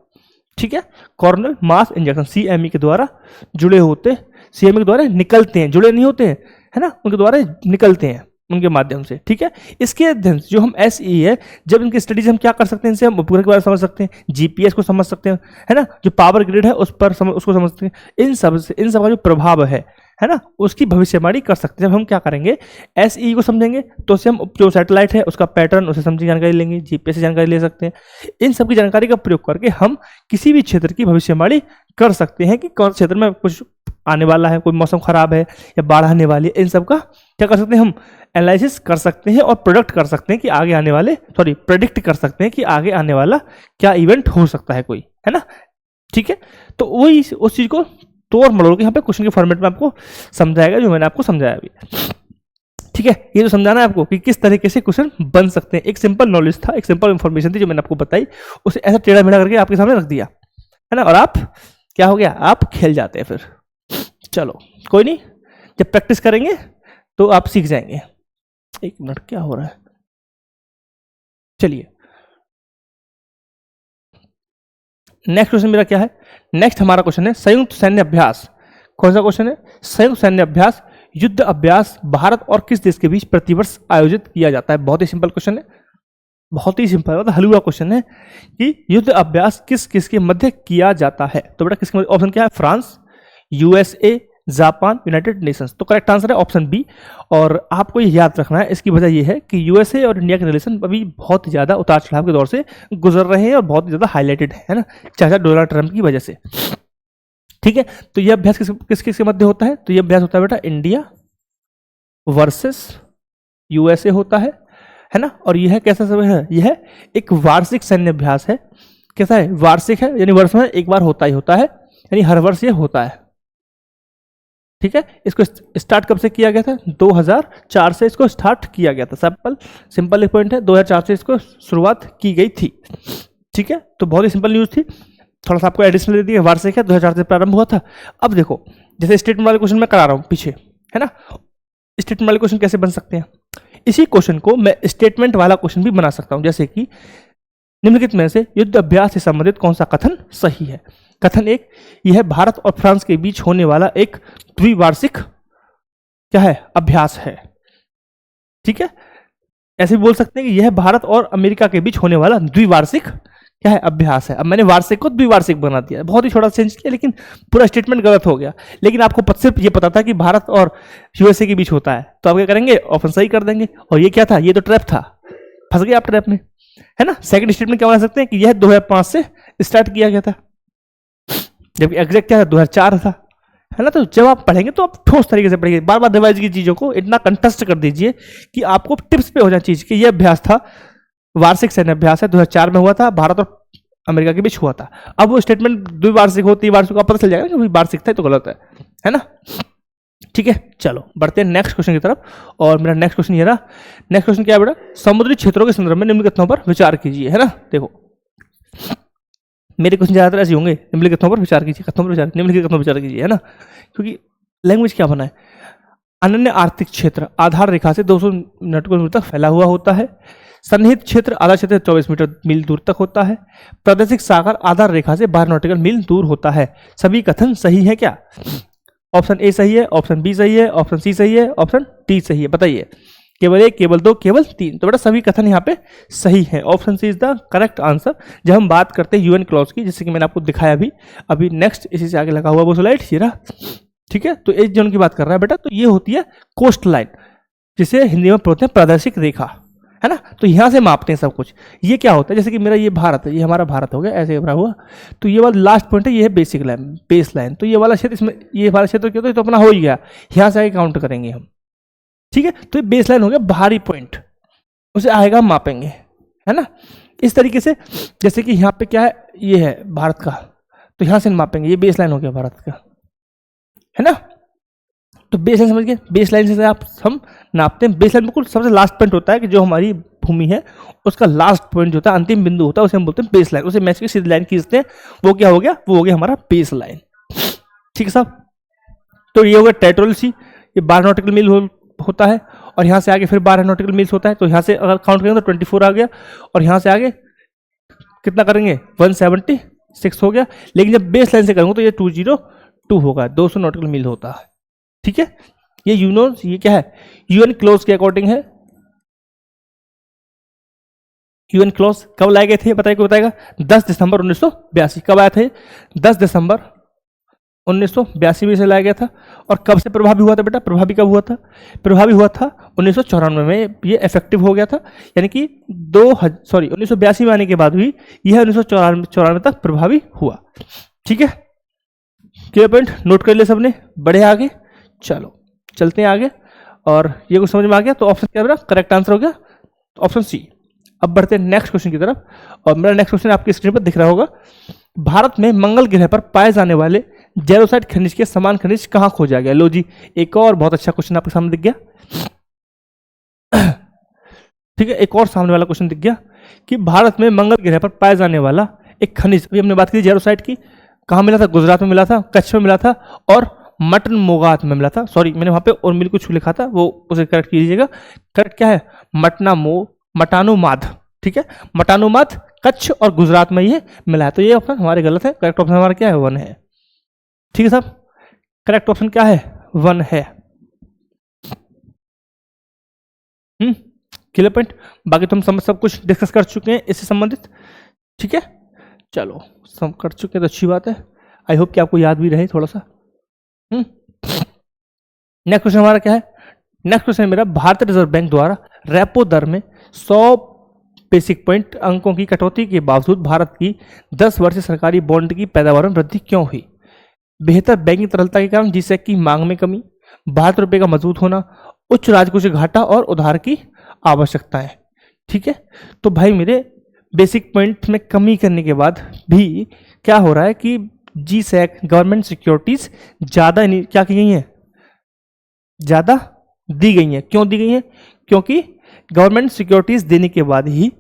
ठीक है। कॉर्नल मास इंजेक्शन CME के द्वारा जुड़े होते, CME के द्वारा निकलते हैं, जुड़े नहीं होते हैं, है ना, उनके द्वारा निकलते हैं उनके माध्यम से, ठीक है। इसके अध्ययन जो हम SEE है, जब इनकी स्टडीज हम क्या कर सकते हैं, इनसे हम उपग्रह के बारे में समझ सकते हैं, GPS को समझ सकते हैं, है ना, जो पावर ग्रिड है उस पर उसको समझते हैं। इन सब का जो प्रभाव है ना, उसकी भविष्यवाणी कर सकते हैं। जब हम क्या करेंगे, SEE को समझेंगे तो उससे हम जो सैटेलाइट है उसका पैटर्न, उसे समझी जानकारी लेंगे, GPS से जानकारी ले सकते हैं। इन सब की जानकारी का प्रयोग करके हम किसी भी क्षेत्र की भविष्यवाणी कर सकते हैं कि कौन क्षेत्र में कुछ आने वाला है, कोई मौसम खराब है या बाढ़ आने वाली है। इन सब का क्या कर सकते हैं, हम एनालिसिस कर सकते हैं और प्रोडक्ट कर सकते हैं कि आगे आने वाले प्रेडिक्ट कर सकते हैं कि आगे आने वाला क्या इवेंट हो सकता है कोई, है ना, ठीक है। तो वही उस चीज को तोड़ मरोड़ के यहाँ पे क्वेश्चन के फॉर्मेट में आपको समझाएगा, जो मैंने आपको समझाया अभी, ठीक है। ये तो समझाना है आपको कि किस तरीके से क्वेश्चन बन सकते हैं। एक सिंपल नॉलेज था, एक सिंपल इंफॉर्मेशन थी जो मैंने आपको बताई, उसे ऐसा टेढ़ा मेढ़ा करके आपके सामने रख दिया, है ना, और आप क्या हो गया, आप खेल जाते हैं फिर। चलो कोई नहीं, जब प्रैक्टिस करेंगे तो आप सीख जाएंगे। एक मिनट, क्या हो रहा है, चलिए नेक्स्ट क्वेश्चन मेरा क्या है। नेक्स्ट हमारा क्वेश्चन है संयुक्त सैन्य अभ्यास। कौन सा क्वेश्चन है, संयुक्त सैन्य अभ्यास, युद्ध अभ्यास भारत और किस देश के बीच प्रतिवर्ष आयोजित किया जाता है। बहुत ही सिंपल क्वेश्चन है, बहुत ही सिंपल, मतलब हलवा क्वेश्चन है कि युद्ध अभ्यास किस किस के मध्य किया जाता है। तो बेटा किसके मध्य, ऑप्शन क्या है, France, USA, Japan, United Nations. तो करेक्ट आंसर है ऑप्शन बी। और आपको ये याद रखना है, इसकी वजह ये है कि यूएसए और इंडिया के रिलेशन अभी बहुत ही ज़्यादा उतार चढ़ाव के दौर से गुजर रहे हैं और बहुत ही ज़्यादा हाईलाइटेड है ना, चाचा डोनाल्ड ट्रंप की वजह से। ठीक है, तो ये अभ्यास किस किस के मध्य होता है? तो ये अभ्यास होता है बेटा इंडिया वर्सेस यूएसए होता है ना। और यह कैसा समय है? यह एक वार्षिक सैन्य अभ्यास है। कैसा है? वार्षिक है, यानी वर्ष में एक बार होता ही होता है, यानी हर वर्ष ये होता है। ठीक है, इसको स्टार्ट कब से किया गया था? 2004 से इसको स्टार्ट किया गया था। सिंपल एक पॉइंट है, 2004 से इसको शुरुआत की गई थी। ठीक है, तो बहुत ही सिंपल न्यूज थी। थोड़ा सा आपको एडिशनल दे दिया, वार्षिक है, 2004 से प्रारंभ हुआ था। अब देखो, जैसे स्टेटमेंट वाले क्वेश्चन मैं करा रहा हूँ पीछे, है ना, स्टेटमेंट वाले क्वेश्चन कैसे बन सकते हैं? इसी क्वेश्चन को मैं स्टेटमेंट वाला क्वेश्चन भी बना सकता हूं, जैसे कि निम्नलिखित में से युद्ध अभ्यास से संबंधित कौन सा कथन सही है? कथन एक, यह भारत और फ्रांस के बीच होने वाला एक द्विवार्षिक क्या है? अभ्यास है। ठीक है, ऐसे भी बोल सकते हैं कि यह भारत और अमेरिका के बीच होने वाला द्विवार्षिक क्या है? अभ्यास है। अब मैंने वार्षिक को द्विवार्षिक बना दिया, बहुत ही छोटा चेंज किया, लेकिन पूरा स्टेटमेंट गलत हो गया। लेकिन आपको सिर्फ ये पता था कि भारत और यूएसए के बीच होता है, तो आप क्या करेंगे? ऑप्शन सही कर देंगे। और ये क्या था? ये तो ट्रैप था, फंस गए आप ट्रैप में, है ना। सेकंड स्टेटमेंट क्या बना सकते हैं कि यह 2005 से स्टार्ट किया गया था, जबकि एग्जैक्ट क्या था? 2004 था, है ना। तो जब आप पढ़ेंगे तो आप ठोस तरीके से पढ़ेंगे, बार बार रिवाइज की चीजों को इतना कंटेस्ट कर दीजिए कि आपको टिप्स पे हो जाए चीज कि यह अभ्यास था, वार्षिक सैन्य अभ्यास है, 2004 में हुआ था, भारत और अमेरिका के बीच हुआ था। अब वो स्टेटमेंट द्विवार्षिक हो, त्रिवार्षिक, पता चल जाएगा कि वार्षिक था तो गलत है ना। ठीक है, चलो बढ़ते हैं नेक्स्ट क्वेश्चन की तरफ। और मेरा नेक्स्ट क्वेश्चन ये रहा। नेक्स्ट क्वेश्चन क्या है बेटा? समुद्री क्षेत्रों के संदर्भ में निम्न कथनों पर विचार कीजिए, है ना। देखो, मेरे क्वेश्चन ज्यादातर ऐसे होंगे, निम्नलिखित कथनों पर विचार कीजिए, कथनों पर विचार, निम्नलिखित कथनों पर विचार कीजिए, है ना, क्योंकि लैंग्वेज क्या बना है? अनन्य आर्थिक क्षेत्र आधार रेखा से 200 नॉटिकल मीटर तक फैला हुआ होता है। सन्निहित क्षेत्र आधा क्षेत्र 24 मीटर मील दूर तक होता है। प्रादेशिक सागर आधार रेखा से 12 नॉटिकल मील दूर होता है। सभी कथन सही है क्या? ऑप्शन ए सही है, ऑप्शन बी सही है, ऑप्शन सी सही है, ऑप्शन डी सही है। बताइए, केवल एक, केवल दो, केवल तीन? तो बेटा सभी कथन यहाँ पे सही है, option C is the correct answer. जब हम बात करते हैं यूएन क्लॉज की, जैसे कि मैंने आपको दिखाया अभी नेक्स्ट इसी से आगे लगा हुआ वो स्लाइड ये रहा। ठीक है, तो एज जोन की बात कर रहा है बेटा, तो ये होती है कोस्ट लाइन, जिसे हिंदी में बोलते हैं प्रादेशिक रेखा, है ना। तो यहाँ से मापते हैं सब कुछ। ये क्या होता है? जैसे कि मेरा ये भारत है, ये हमारा भारत हो गया, ऐसे बना हुआ। तो ये वाला लास्ट पॉइंट है, ये है बेसिक लाइन, बेस लाइन। तो ये वाला क्षेत्र, इसमें ये वाला क्षेत्र क्या होता है? तो अपना हो ही गया, यहाँ से आगे काउंट करेंगे हम। ठीक है, तो ये बेस लाइन हो गया, बाहरी पॉइंट, उसे आएगा हम मापेंगे, है ना। इस तरीके से, जैसे कि यहाँ पे क्या है? ये है भारत का, तो यहाँ से मापेंगे, ये बेस लाइन हो गया भारत का, है ना। तो बेस लाइन समझ गए, बेस लाइन से आप हम नापते हैं। बेस लाइन बिल्कुल सबसे लास्ट पॉइंट होता है कि जो हमारी भूमि है उसका लास्ट पॉइंट जो होता है, अंतिम बिंदु होता है, उसे हम बोलते हैं बेस लाइन। उसे मैच की सीधी लाइन खींचते हैं, वो क्या हो गया? वो हो गया हमारा बेस लाइन। ठीक है साहब, तो ये हो गया टेरिटोरियल सी, ये 12 नॉटिकल मील होता है, और यहाँ से आगे फिर 12 नॉटिकल मील्स होता है। तो यहाँ से अगर काउंट करेंगे तो 24 आ गया, और यहाँ से आगे कितना करेंगे? 176 हो गया। लेकिन जब बेस लाइन से करूँगा तो ये 202 होगा, 200 नॉटिकल मील होता है। ठीक है, ये ये क्या है? यूएन क्लोज के अकॉर्डिंग है। यूएन क्लोज कब लाए गए थे बताएगा? 10 दिसंबर 1982। कब आया था? 10 दिसंबर 1982 में से लाया गया था। और कब से प्रभावी हुआ था बेटा? प्रभावी कब हुआ था? प्रभावी हुआ था 1994 में, ये इफेक्टिव हो गया था। यानी कि 1982 में आने के बाद भी यह 1994 तक प्रभावी हुआ। ठीक है, क्लियर पॉइंट नोट कर लिया सबने? बढ़े आगे, चलो चलते हैं आगे। और ये कुछ समझ में आ गया? तो ऑप्शन क्या बेटा? करेक्ट आंसर हो गया ऑप्शन सी। अब बढ़ते हैं नेक्स्ट क्वेश्चन की तरफ, और मेरा नेक्स्ट क्वेश्चन आपकी स्क्रीन पर दिख रहा होगा। भारत में मंगल ग्रह पर पाए जाने वाले जेरोसाइट खनिज के समान खनिज कहाँ खोजा गया? लो जी, एक और बहुत अच्छा क्वेश्चन आपके सामने दिख गया। ठीक है, एक और सामने वाला क्वेश्चन दिख गया कि भारत में मंगल ग्रह पर पाए जाने वाला एक खनिज, अभी हमने बात की जेरोसाइट की, कहाँ मिला था? गुजरात में मिला था, कच्छ में मिला था, और मटन मोगात में मिला था। सॉरी, मैंने वहां पे और मिल कुछ लिखा था, वो उसे करेक्ट कीजिएगा। करेक्ट क्या है? मटानुमाद। ठीक है, मटानुमाद कच्छ और गुजरात में ये मिला है। तो ये ऑप्शन हमारे गलत है, करेक्ट ऑप्शन हमारा क्या है? 1 है। ठीक है साहब, करेक्ट ऑप्शन क्या है? 1 है। Clear point? बाकी तो हम सब कुछ डिस्कस कर चुके हैं इससे संबंधित। ठीक है, चलो सब कर चुके हैं तो अच्छी बात है। आई होप कि आपको याद भी रहे थोड़ा सा। नेक्स्ट क्वेश्चन हमारा क्या है? नेक्स्ट क्वेश्चन मेरा, भारतीय रिजर्व बैंक द्वारा रेपो दर में 100 बेसिक पॉइंट अंकों की कटौती के बावजूद भारत की 10 वर्षीय सरकारी बॉन्ड की पैदावार में वृद्धि क्यों हुई? बेहतर बैंकिंग तरलता के कारण जिससे की मांग में कमी, भारत रुपये का मजबूत होना, उच्च राजकोषीय घाटा और उधार की आवश्यकताएं। ठीक है, तो भाई मेरे बेसिक पॉइंट में कमी करने के बाद भी क्या हो रहा है कि जी सैक गवर्नमेंट सिक्योरिटीज ज्यादा क्या की गई हैं, ज्यादा दी गई हैं। क्यों दी गई हैं? क्योंकि गवर्नमेंट सिक्योरिटीज देने के बाद ही,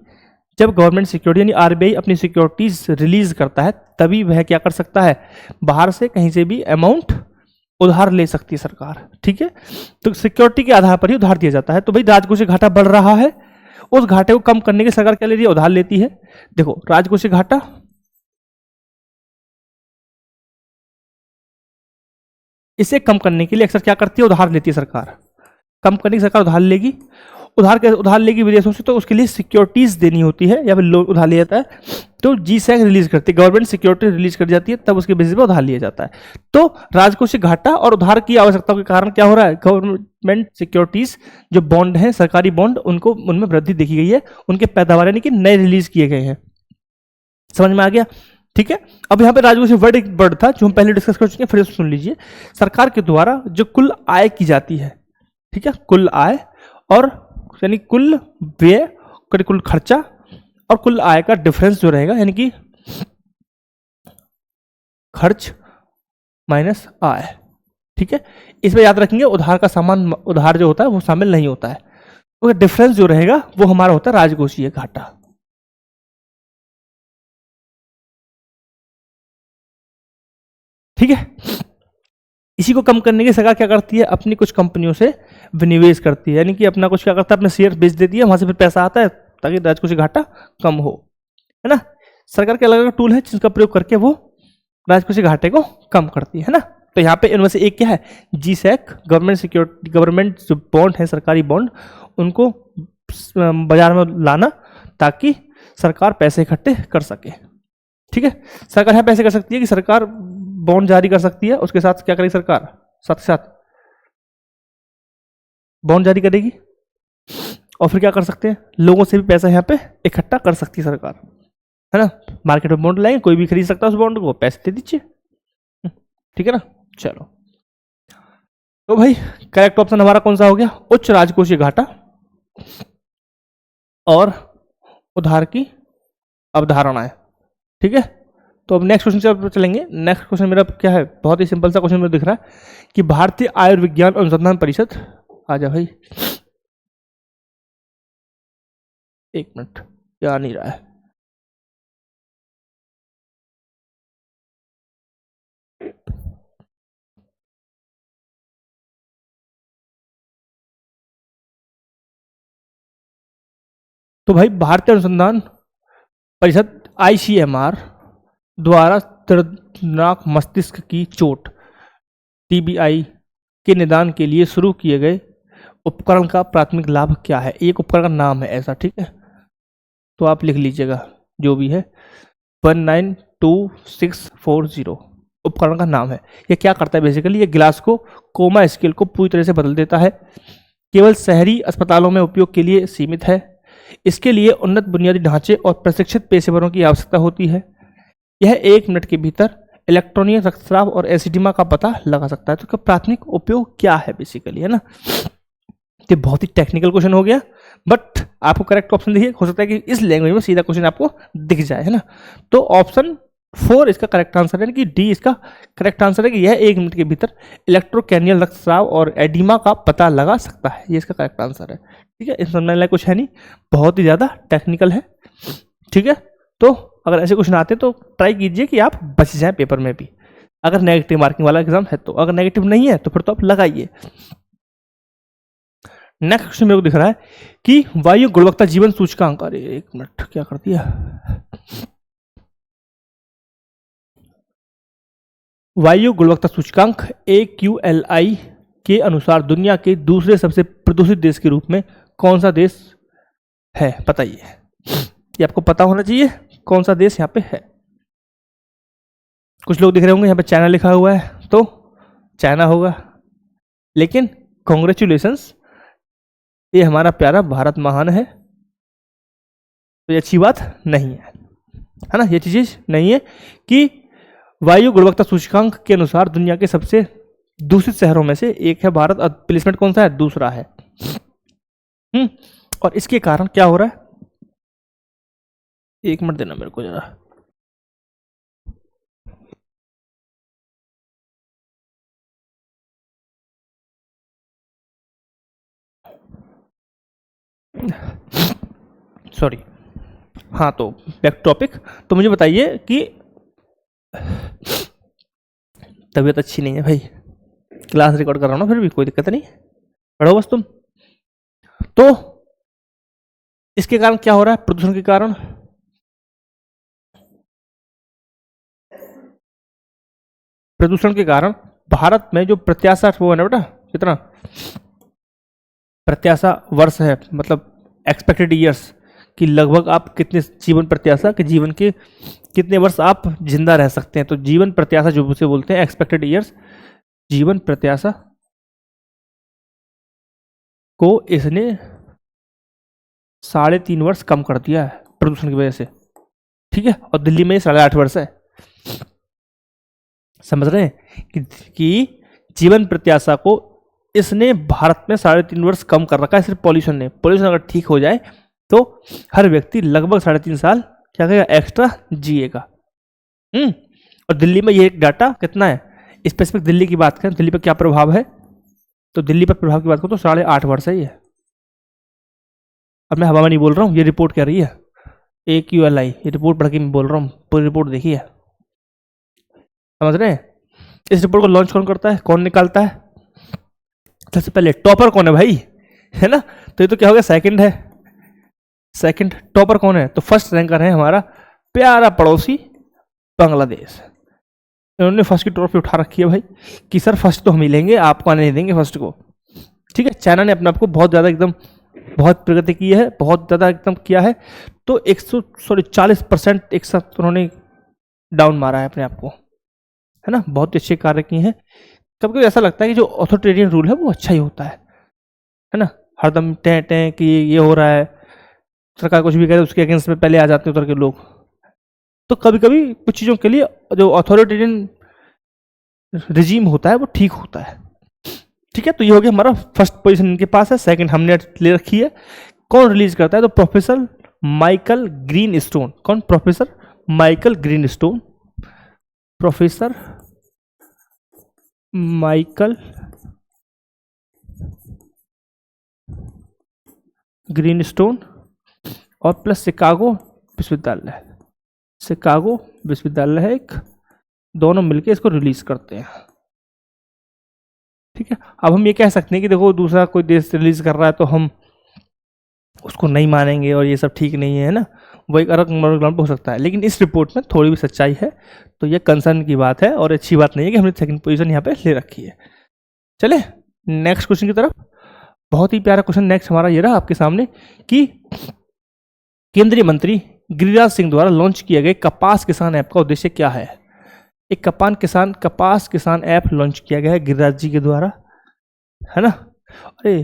जब गवर्नमेंट सिक्योरिटी यानी आरबीआई अपनी सिक्योरिटीज रिलीज करता है, तभी वह क्या कर सकता है, बाहर से कहीं से भी अमाउंट उधार ले सकती है सरकार। ठीक है, तो सिक्योरिटी के आधार पर ही उधार दिया जाता है। तो भाई राजकोषीय घाटा बढ़ रहा है, उस घाटे को कम करने के सरकार क्या ले रही है, उधार लेती है। देखो राजकोषीय घाटा, इसे कम करने के लिए अक्सर क्या करती है, उधार लेती है सरकार। कम करने की सरकार उधार लेगी, उधार लेगी विदेशों से, तो उसके लिए सिक्योरिटीज देनी होती है या फिर लोन उधार लिया जाता है। तो जी सैक रिलीज करती है, गवर्नमेंट सिक्योरिटी रिलीज कर जाती है, तब उसके बेसिस पे उधार लिया जाता है। तो राजकोषीय घाटा और उधार की आवश्यकताओं के कारण क्या हो रहा है, गवर्नमेंट सिक्योरिटीज जो बॉन्ड है, सरकारी बॉन्ड, उनको उनमें वृद्धि देखी गई है, उनके पैदावार यानी कि नए रिलीज किए गए हैं। समझ में आ गया? ठीक है, अब यहाँ पे राजकोषीय वर्ड एक वर्ड था जो हम पहले डिस्कस कर चुके हैं, फिर सुन लीजिए। सरकार के द्वारा जो कुल आय की जाती है, ठीक है, कुल आय और यानी कुल व्यय, कुल खर्चा और कुल आय का डिफरेंस जो रहेगा, यानी कि खर्च माइनस आय। ठीक है, इसमें याद रखेंगे उधार का सामान, उधार जो होता है वो शामिल नहीं होता है, तो डिफरेंस जो रहेगा वो हमारा होता है राजकोषीय घाटा। ठीक है, इसी को कम करने की सरकार क्या करती है, अपनी कुछ कंपनियों से विनिवेश करती है, यानी कि अपना कुछ क्या करता है, अपने शेयर बेच देती है, वहां से फिर पैसा आता है ताकि राजकोषीय घाटा कम हो, है ना। सरकार के अलग अलग टूल है जिसका प्रयोग करके वो राजकोषीय घाटे को कम करती है ना। तो यहाँ पे इनमें से एक क्या है, जी सैक, गवर्नमेंट सिक्योरिटी, गवर्नमेंट जो बॉन्ड है, सरकारी बॉन्ड, उनको बाजार में लाना ताकि सरकार पैसे इकट्ठे कर सके। ठीक है, सरकार यहाँ पैसे कर सकती है कि सरकार बॉन्ड जारी कर सकती है, उसके साथ क्या करेगी सरकार, साथ साथ बॉन्ड जारी करेगी, और फिर क्या कर सकते हैं, लोगों से भी पैसा यहाँ पे इकट्ठा कर सकती है सरकार, है ना। मार्केट में बॉन्ड लाएंगे, कोई भी खरीद सकता है उस बॉन्ड को, पैसे दे दीजिए। ठीक है ना, चलो। तो भाई करेक्ट ऑप्शन हमारा कौन सा हो गया, उच्च राजकोषीय घाटा और उधार की अवधारणाएं। ठीक है, तो अब नेक्स्ट क्वेश्चन से चलेंगे। नेक्स्ट क्वेश्चन मेरा क्या है, बहुत ही सिंपल सा क्वेश्चन मुझे दिख रहा है कि भारतीय आयुर्विज्ञान अनुसंधान परिषद, आ जा भाई, एक मिनट, क्या नहीं रहा है, तो भाई भारतीय अनुसंधान परिषद ICMR द्वारा दर्दनाक मस्तिष्क की चोट TBI के निदान के लिए शुरू किए गए उपकरण का प्राथमिक लाभ क्या है। एक उपकरण का नाम है ऐसा, ठीक है, तो आप लिख लीजिएगा जो भी है, 192640 उपकरण का नाम है। ये क्या करता है बेसिकली, ये गिलास को कोमा स्केल को पूरी तरह से बदल देता है, केवल शहरी अस्पतालों में उपयोग के लिए सीमित है। इसके लिए उन्नत बुनियादी ढांचे और प्रशिक्षित पेशेवरों की आवश्यकता होती है। यह 1 मिनट के भीतर इलेक्ट्रॉनिक रक्तस्राव और एसिडिमा का पता लगा सकता है। तो इसका प्राथमिक उपयोग क्या है बेसिकली, है ना। ये बहुत ही टेक्निकल क्वेश्चन हो गया, बट आपको करेक्ट ऑप्शन देखिए, हो सकता है कि इस लैंग्वेज में सीधा क्वेश्चन आपको दिख जाए, है ना। तो ऑप्शन 4 इसका करेक्ट आंसर है, कि डी इसका करेक्ट आंसर है, कि यह 1 मिनट के भीतर इलेक्ट्रोकैनियल रक्तस्राव और एडिमा का पता लगा सकता है। ये इसका करेक्ट आंसर है। ठीक है, इस समझने वाला कुछ है नहीं, बहुत ही ज़्यादा टेक्निकल है। ठीक है, तो अगर ऐसे क्वेश्चन आते तो ट्राई कीजिए कि आप बच जाएं पेपर में भी, अगर नेगेटिव मार्किंग वाला एग्जाम है तो। अगर नेगेटिव नहीं है तो फिर तो आप लगाइए। नेक्स्ट क्वेश्चन मेरे को दिख रहा है कि वायु गुणवत्ता जीवन सूचकांक, अरे एक मिनट क्या कर दिया, वायु गुणवत्ता सूचकांक AQLI के अनुसार दुनिया के दूसरे सबसे प्रदूषित देश के रूप में कौन सा देश है, बताइए। ये आपको पता होना चाहिए कौन सा देश यहाँ पे है। कुछ लोग दिख रहे होंगे यहाँ पे चाइना लिखा हुआ है, तो चाइना होगा, लेकिन कॉन्ग्रेचुलेशंस, ये हमारा प्यारा भारत महान है। तो ये अच्छी बात नहीं है ना, ये चीज़ नहीं है कि वायु गुणवत्ता सूचकांक के अनुसार दुनिया के सबसे दूषित शहरों में से एक है भारत, और प्लेसमेंट कौन सा है, दूसरा है। और इसके कारण क्या हो रहा है, एक मिनट देना मेरे को जरा। सॉरी, हाँ तो बैक टॉपिक। तो मुझे बताइए कि तबीयत अच्छी नहीं है भाई, क्लास रिकॉर्ड कर रहा हूँ ना, फिर भी कोई दिक्कत नहीं, पढ़ो बस तुम। तो इसके कारण क्या हो रहा है, प्रदूषण के कारण भारत में जो प्रत्याशा वो है ना बेटा, कितना प्रत्याशा वर्ष है, मतलब एक्सपेक्टेड ईयर्स, कि लगभग आप कितने जीवन प्रत्याशा के जीवन के कितने वर्ष आप जिंदा रह सकते हैं। तो जीवन प्रत्याशा जो उसे बोलते हैं एक्सपेक्टेड ईयर्स, जीवन प्रत्याशा को इसने 3.5 वर्ष कम कर दिया है प्रदूषण की वजह से, ठीक है। और दिल्ली में 8.5 वर्ष है। समझ रहे हैं कि जीवन प्रत्याशा को इसने भारत में 3.5 वर्ष कम कर रखा है सिर्फ पॉल्यूशन ने। पॉल्यूशन अगर ठीक हो जाए तो हर व्यक्ति लगभग 3.5 साल क्या कहेगा, एक्स्ट्रा जिएगा। और दिल्ली में ये एक डाटा कितना है, स्पेसिफिक दिल्ली की बात करें, दिल्ली पर क्या प्रभाव है, तो दिल्ली पर प्रभाव की बात करो तो 8.5 वर्ष है ये। अब मैं हवा में नहीं बोल रहा हूँ, ये रिपोर्ट कह रही है AQLI, ये रिपोर्ट पढ़ के मैं बोल रहा हूँ, पूरी रिपोर्ट देखी है। समझ रहे हैं। इस रिपोर्ट को लॉन्च कौन करता है, कौन निकालता है, सबसे पहले टॉपर कौन है भाई, है ना। तो ये तो क्या हो गया, सेकंड है, सेकंड। टॉपर कौन है, तो फर्स्ट रैंकर है हमारा प्यारा पड़ोसी बांग्लादेश। इन्होंने फर्स्ट की ट्रॉफी उठा रखी है भाई, कि सर फर्स्ट तो हम ही लेंगे, आपको आने नहीं देंगे फर्स्ट को, ठीक है। चाइना ने अपने आप को बहुत ज़्यादा एकदम बहुत प्रगति की है, बहुत ज़्यादा एकदम किया है। तो 40% एक साथ उन्होंने डाउन मारा है अपने आप को, है ना। बहुत अच्छे कार्य किए हैं। कभी कभी ऐसा लगता है कि जो ऑथोरिटेरियन रूल है वो अच्छा ही होता है ना। हरदम टें टें कि ये हो रहा है, सरकार कुछ भी करे उसके अगेंस्ट में पहले आ जाते हैं उतर के लोग। तो कभी कभी कुछ चीज़ों के लिए जो ऑथोरिटेरियन रिजीम होता है वो ठीक होता है, ठीक है। तो ये हो गया हमारा फर्स्ट पोजीशन इनके पास है, सेकंड हमने ले रखी है। कौन रिलीज करता है, तो प्रोफेसर माइकल ग्रीनस्टोन। कौन, professor Michael Greenstone, professor Michael Greenstone और प्लस शिकागो विश्वविद्यालय, शिकागो विश्वविद्यालय है एक, दोनों मिलके इसको रिलीज करते हैं, ठीक है। अब हम ये कह सकते हैं कि देखो दूसरा कोई देश रिलीज कर रहा है तो हम उसको नहीं मानेंगे और ये सब ठीक नहीं है ना, वो एक अलग ग्राउंड हो सकता है। लेकिन इस रिपोर्ट में थोड़ी भी सच्चाई है, तो ये कंसर्न की बात है और अच्छी बात नहीं है कि हमने सेकंड पोजीशन यहाँ पे ले रखी है। चले नेक्स्ट क्वेश्चन की तरफ। बहुत ही प्यारा क्वेश्चन नेक्स्ट हमारा ये रहा आपके सामने कि केंद्रीय मंत्री गिरिराज सिंह द्वारा लॉन्च किया गया कपास किसान ऐप का उद्देश्य क्या है। एक कपास किसान ऐप लॉन्च किया गया है गिरिराज जी के द्वारा, है ना। अरे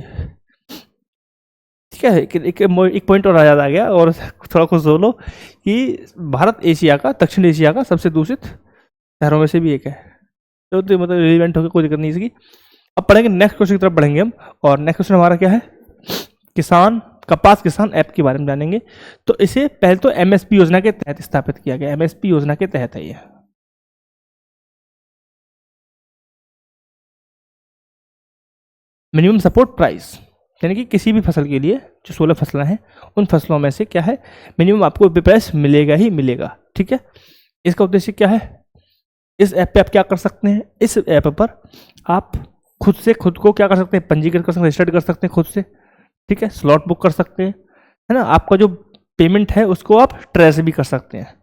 ठीक है, एक पॉइंट और याद आ गया और थोड़ा खुश हो लो कि भारत एशिया का, दक्षिण एशिया का सबसे दूषित शहरों में से भी एक है। तो मतलब रिलेवेंट होकर कोई दिक्कत नहीं इसकी। अब पढ़ेंगे नेक्स्ट क्वेश्चन की तरफ बढ़ेंगे हम, और नेक्स्ट क्वेश्चन हमारा क्या है, कपास किसान ऐप के बारे में जानेंगे। तो इसे पहले तो MSP योजना के तहत स्थापित किया गया, MSP योजना के तहत है ये, मिनिमम सपोर्ट प्राइस, यानी कि किसी भी फसल के लिए जो 16 फसलें हैं उन फसलों में से क्या है, मिनिमम आपको प्राइस मिलेगा ही मिलेगा, ठीक है। इसका उद्देश्य क्या है, इस ऐप पे आप क्या कर सकते हैं, इस ऐप पर आप खुद को क्या कर सकते हैं, पंजीकृत कर सकते हैं, रजिस्टर्ड कर सकते हैं खुद से, ठीक है। स्लॉट बुक कर सकते हैं, है ना। आपका जो पेमेंट है उसको आप ट्रेस भी कर सकते हैं।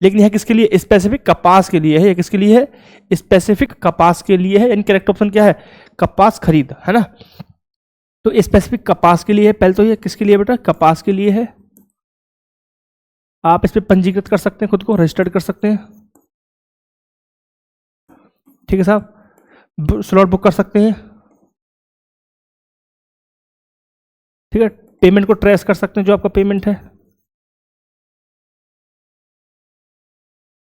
लेकिन यह किसके लिए, स्पेसिफिक कपास के लिए है। यह किसके लिए है, स्पेसिफिक कपास के लिए है। यानी करेक्ट ऑप्शन क्या है, कपास खरीद, है ना। तो स्पेसिफिक कपास के लिए है। पहले तो ये किसके लिए बेटा, कपास के लिए है। आप इस पर पंजीकृत कर सकते हैं, खुद को रजिस्टर्ड कर सकते हैं, ठीक है साहब। स्लॉट बुक कर सकते हैं, ठीक है, पेमेंट को ट्रेस कर सकते हैं, जो आपका पेमेंट है,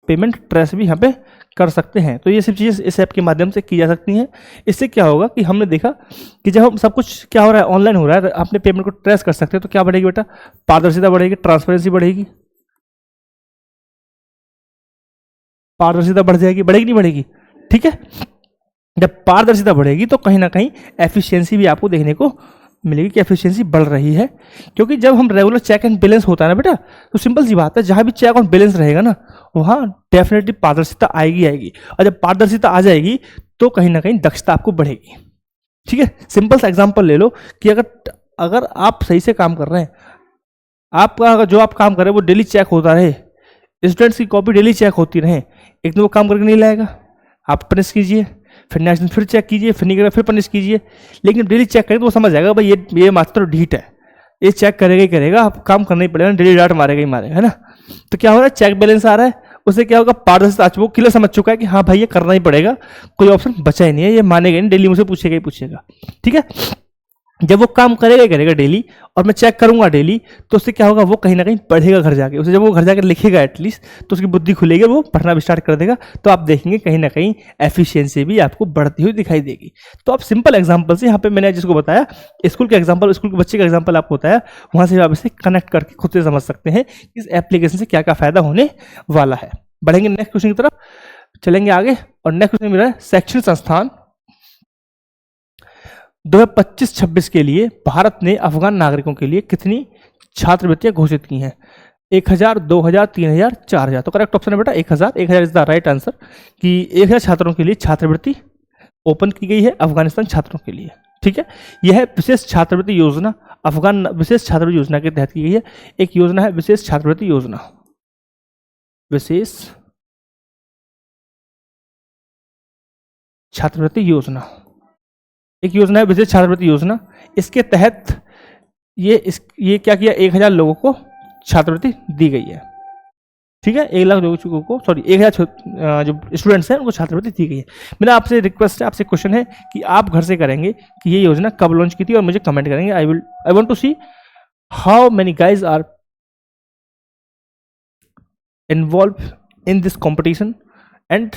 पेमेंट ट्रेस भी यहाँ पे कर सकते हैं। तो ये सब चीज़ें इस ऐप के माध्यम से की जा सकती हैं। इससे क्या होगा कि हमने देखा कि जब हम सब कुछ क्या हो रहा है, ऑनलाइन हो रहा है, तो अपने पेमेंट को ट्रेस कर सकते हैं, तो क्या बढ़ेगी बेटा, पारदर्शिता बढ़ेगी, ट्रांसपेरेंसी बढ़ेगी, पारदर्शिता बढ़ जाएगी, बढ़ेगी नहीं बढ़ेगी, ठीक है। जब पारदर्शिता बढ़ेगी तो कहीं ना कहीं एफिशिएंसी भी आपको देखने को मिलेगी कि एफिशिएंसी बढ़ रही है, क्योंकि जब हम रेगुलर चेक एंड बैलेंस होता है ना बेटा, तो सिंपल सी बात है, जहाँ भी चेक और बैलेंस रहेगा ना, वहाँ डेफिनेटली पारदर्शिता आएगी आएगी, और जब पारदर्शिता आ जाएगी तो कहीं ना कहीं दक्षता आपको बढ़ेगी, ठीक है। सिंपल सा एग्जांपल ले लो कि अगर अगर आप सही से काम कर रहे हैं, आपका अगर जो आप काम कर रहे हैं वो डेली चेक होता रहे, स्टूडेंट्स की कॉपी डेली चेक होती रहे, एक दिन वो काम करके नहीं लाएगा, आप पनिश कीजिए, फिर नेक्स्ट दिन फिर चेक कीजिए, फिर नहीं करेगा फिर पनिश कीजिए, लेकिन डेली चेक करें तो वो समझ जाएगा भाई ये मास्टर ढीठ है, ये चेक करेगा ही करेगा, आप काम करना ही पड़ेगा, डेली डांट मारेगा ही मारेगा, है ना। तो क्या हो रहा है, चेक बैलेंस आ रहा है, उससे क्या होगा, पारदर्शिता आज वो क्लियर समझ चुका है कि हाँ भाई ये करना ही पड़ेगा, कोई ऑप्शन बचा ही नहीं है, ये मानेगा नहीं, डेली मुझसे पूछेगा ही पूछेगा, ठीक है। जब वो काम करेगा ही करेगा डेली, और मैं चेक करूंगा डेली, तो उससे क्या होगा, वो कहीं ना कहीं पढ़ेगा घर जाके, उसे जब वो घर जाकर लिखेगा एटलीस्ट, तो उसकी बुद्धि खुलेगी, वो पढ़ना भी स्टार्ट कर देगा, तो आप देखेंगे कहीं ना कहीं एफिशिएंसी भी आपको बढ़ती हुई दिखाई देगी। तो आप सिंपल एग्जांपल से, यहाँ पे मैंने जिसको बताया स्कूल के एग्जांपल, स्कूल के बच्चे का एग्जांपल आपको बताया, वहां से आप इसे कनेक्ट करके खुद से समझ सकते हैं इस एप्लीकेशन से क्या क्या फायदा होने वाला है। बढ़ेंगे नेक्स्ट क्वेश्चन की तरफ, चलेंगे आगे, और नेक्स्ट क्वेश्चन मेरा है, शैक्षणिक संस्थान 2025-26 के लिए भारत ने अफगान नागरिकों के लिए कितनी छात्रवृत्तियां घोषित की हैं? 1000, 2000, 3000, 4000। तो करेक्ट ऑप्शन है बेटा 1000। 1000 इज द राइट आंसर, कि 1000 छात्रों के लिए छात्रवृत्ति ओपन की गई है अफगानिस्तान छात्रों के लिए, ठीक है। यह है विशेष छात्रवृत्ति योजना, अफगान विशेष छात्रवृत्ति योजना के तहत की गई है। एक योजना है विशेष छात्रवृत्ति योजना, विशेष छात्रवृत्ति योजना, एक योजना है विशेष छात्रवृत्ति योजना। इसके तहत ये क्या किया, 1000 लोगों को छात्रवृत्ति दी गई है, ठीक है। 1 लाख लोगों को, सॉरी 1000 जो स्टूडेंट्स हैं उनको छात्रवृत्ति दी गई है। मेरा आपसे रिक्वेस्ट है, आपसे क्वेश्चन है कि आप घर से करेंगे कि ये योजना कब लॉन्च की थी, और मुझे कमेंट करेंगे। I want to see how many guys are involve in this competition and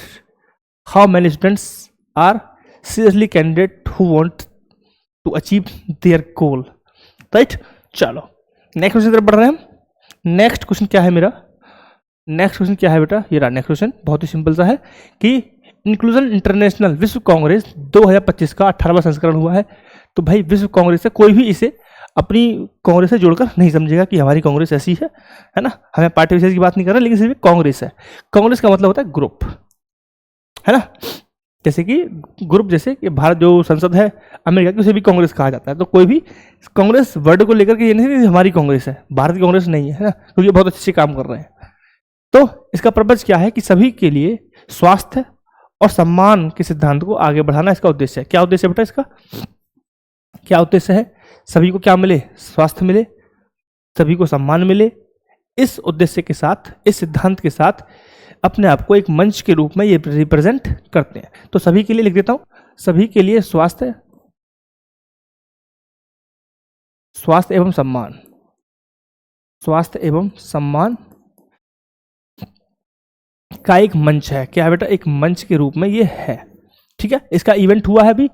how many students are seriously candidate who want to achieve their goal, right? चलो नेक्स्ट क्वेश्चन तरफ बढ़ रहे हैं हम। नेक्स्ट क्वेश्चन क्या है मेरा, नेक्स्ट क्वेश्चन क्या है बेटा, ये रहा नेक्स्ट क्वेश्चन, बहुत ही सिंपल सा है कि इंक्लूजन इंटरनेशनल विश्व कांग्रेस 2025 का 18वां संस्करण हुआ है। तो भाई विश्व कांग्रेस से कोई भी इसे अपनी कांग्रेस से जोड़कर नहीं समझेगा कि हमारी कांग्रेस ऐसी है ना, हमें पार्टी विशेष की बात नहीं कर रहे, लेकिन सिर्फ कांग्रेस है। कांग्रेस का मतलब होता है ग्रुप, है ना, जैसे कि ग्रुप, जैसे कि भारत जो संसद है अमेरिका की, उसे भी कांग्रेस कहा जाता है। तो कोई भी कांग्रेस वर्ड को लेकर के ये नहीं कि हमारी कांग्रेस है, भारत की कांग्रेस नहीं है ना, क्योंकि ये बहुत अच्छे से काम कर रहे हैं। तो इसका पर्पज क्या है कि सभी के लिए स्वास्थ्य और सम्मान के सिद्धांत को आगे बढ़ाना इसका उद्देश्य है। क्या उद्देश्य है बेटा इसका, क्या उद्देश्य है, सभी को क्या मिले, स्वास्थ्य मिले, सभी को सम्मान मिले। इस उद्देश्य के साथ, इस सिद्धांत के साथ अपने आप को एक मंच के रूप में ये रिप्रेजेंट करते हैं। तो सभी के लिए लिख देता हूं, सभी के लिए स्वास्थ्य, स्वास्थ्य एवं सम्मान, स्वास्थ्य एवं सम्मान का एक मंच है। क्या है बेटा, एक मंच के रूप में ये है, ठीक है। इसका इवेंट हुआ है अभी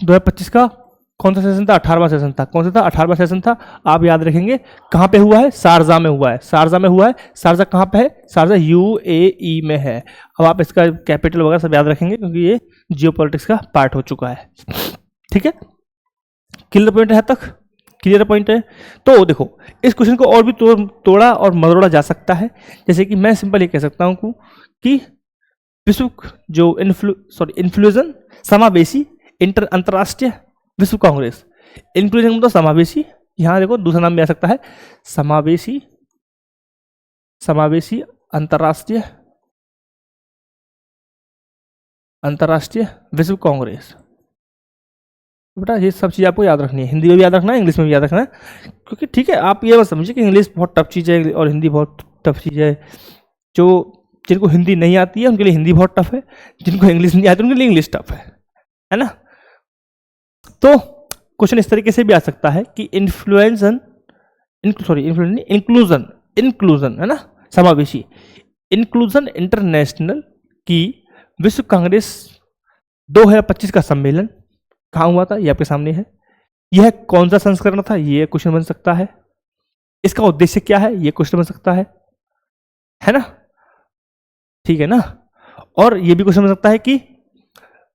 2025 का, कौन सा सेशन था, 18वां सेशन था। कौन सा था, 18वां सेशन था। आप याद रखेंगे कहाँ पे हुआ है, शारजा में हुआ है, शारजा में हुआ है। शारजा कहाँ पे है, शारजा UAE में है। अब आप इसका कैपिटल वगैरह सब याद रखेंगे, क्योंकि ये जियोपॉलिटिक्स का पार्ट हो चुका है, ठीक है। क्लियर पॉइंट है तक, क्लियर पॉइंट है। तो देखो इस क्वेश्चन को और भी तोड़ा और मरोड़ा जा सकता है। जैसे कि मैं सिंपल ये कह सकता हूँ कि विश्व जो इन्फ्लुएंस समावेशी अंतर्राष्ट्रीय विश्व कांग्रेस, इंक्लूजन मतलब समावेशी, यहां देखो दूसरा नाम भी आ सकता है समावेशी, समावेशी अंतर्राष्ट्रीय विश्व कांग्रेस। बेटा ये सब चीज़ आपको याद रखनी है, हिंदी में भी याद रखना है, इंग्लिश में भी याद रखना है, क्योंकि ठीक है आप ये मत समझिए कि इंग्लिश बहुत टफ चीज़ है और हिंदी बहुत टफ चीज़ है। जो जिनको हिंदी नहीं आती है उनके लिए हिंदी बहुत टफ है, जिनको इंग्लिश नहीं आती उनके लिए इंग्लिश टफ है ना। तो क्वेश्चन इस तरीके से भी आ सकता है कि इंक्लूजन है ना, समावेशी, इंक्लूजन इंटरनेशनल की विश्व कांग्रेस 2025 का सम्मेलन कहाँ हुआ था, ये आपके सामने है। यह कौन सा संस्करण था, ये क्वेश्चन बन सकता है। इसका उद्देश्य क्या है, ये क्वेश्चन बन सकता है ना, ठीक है ना। और ये भी क्वेश्चन बन सकता है कि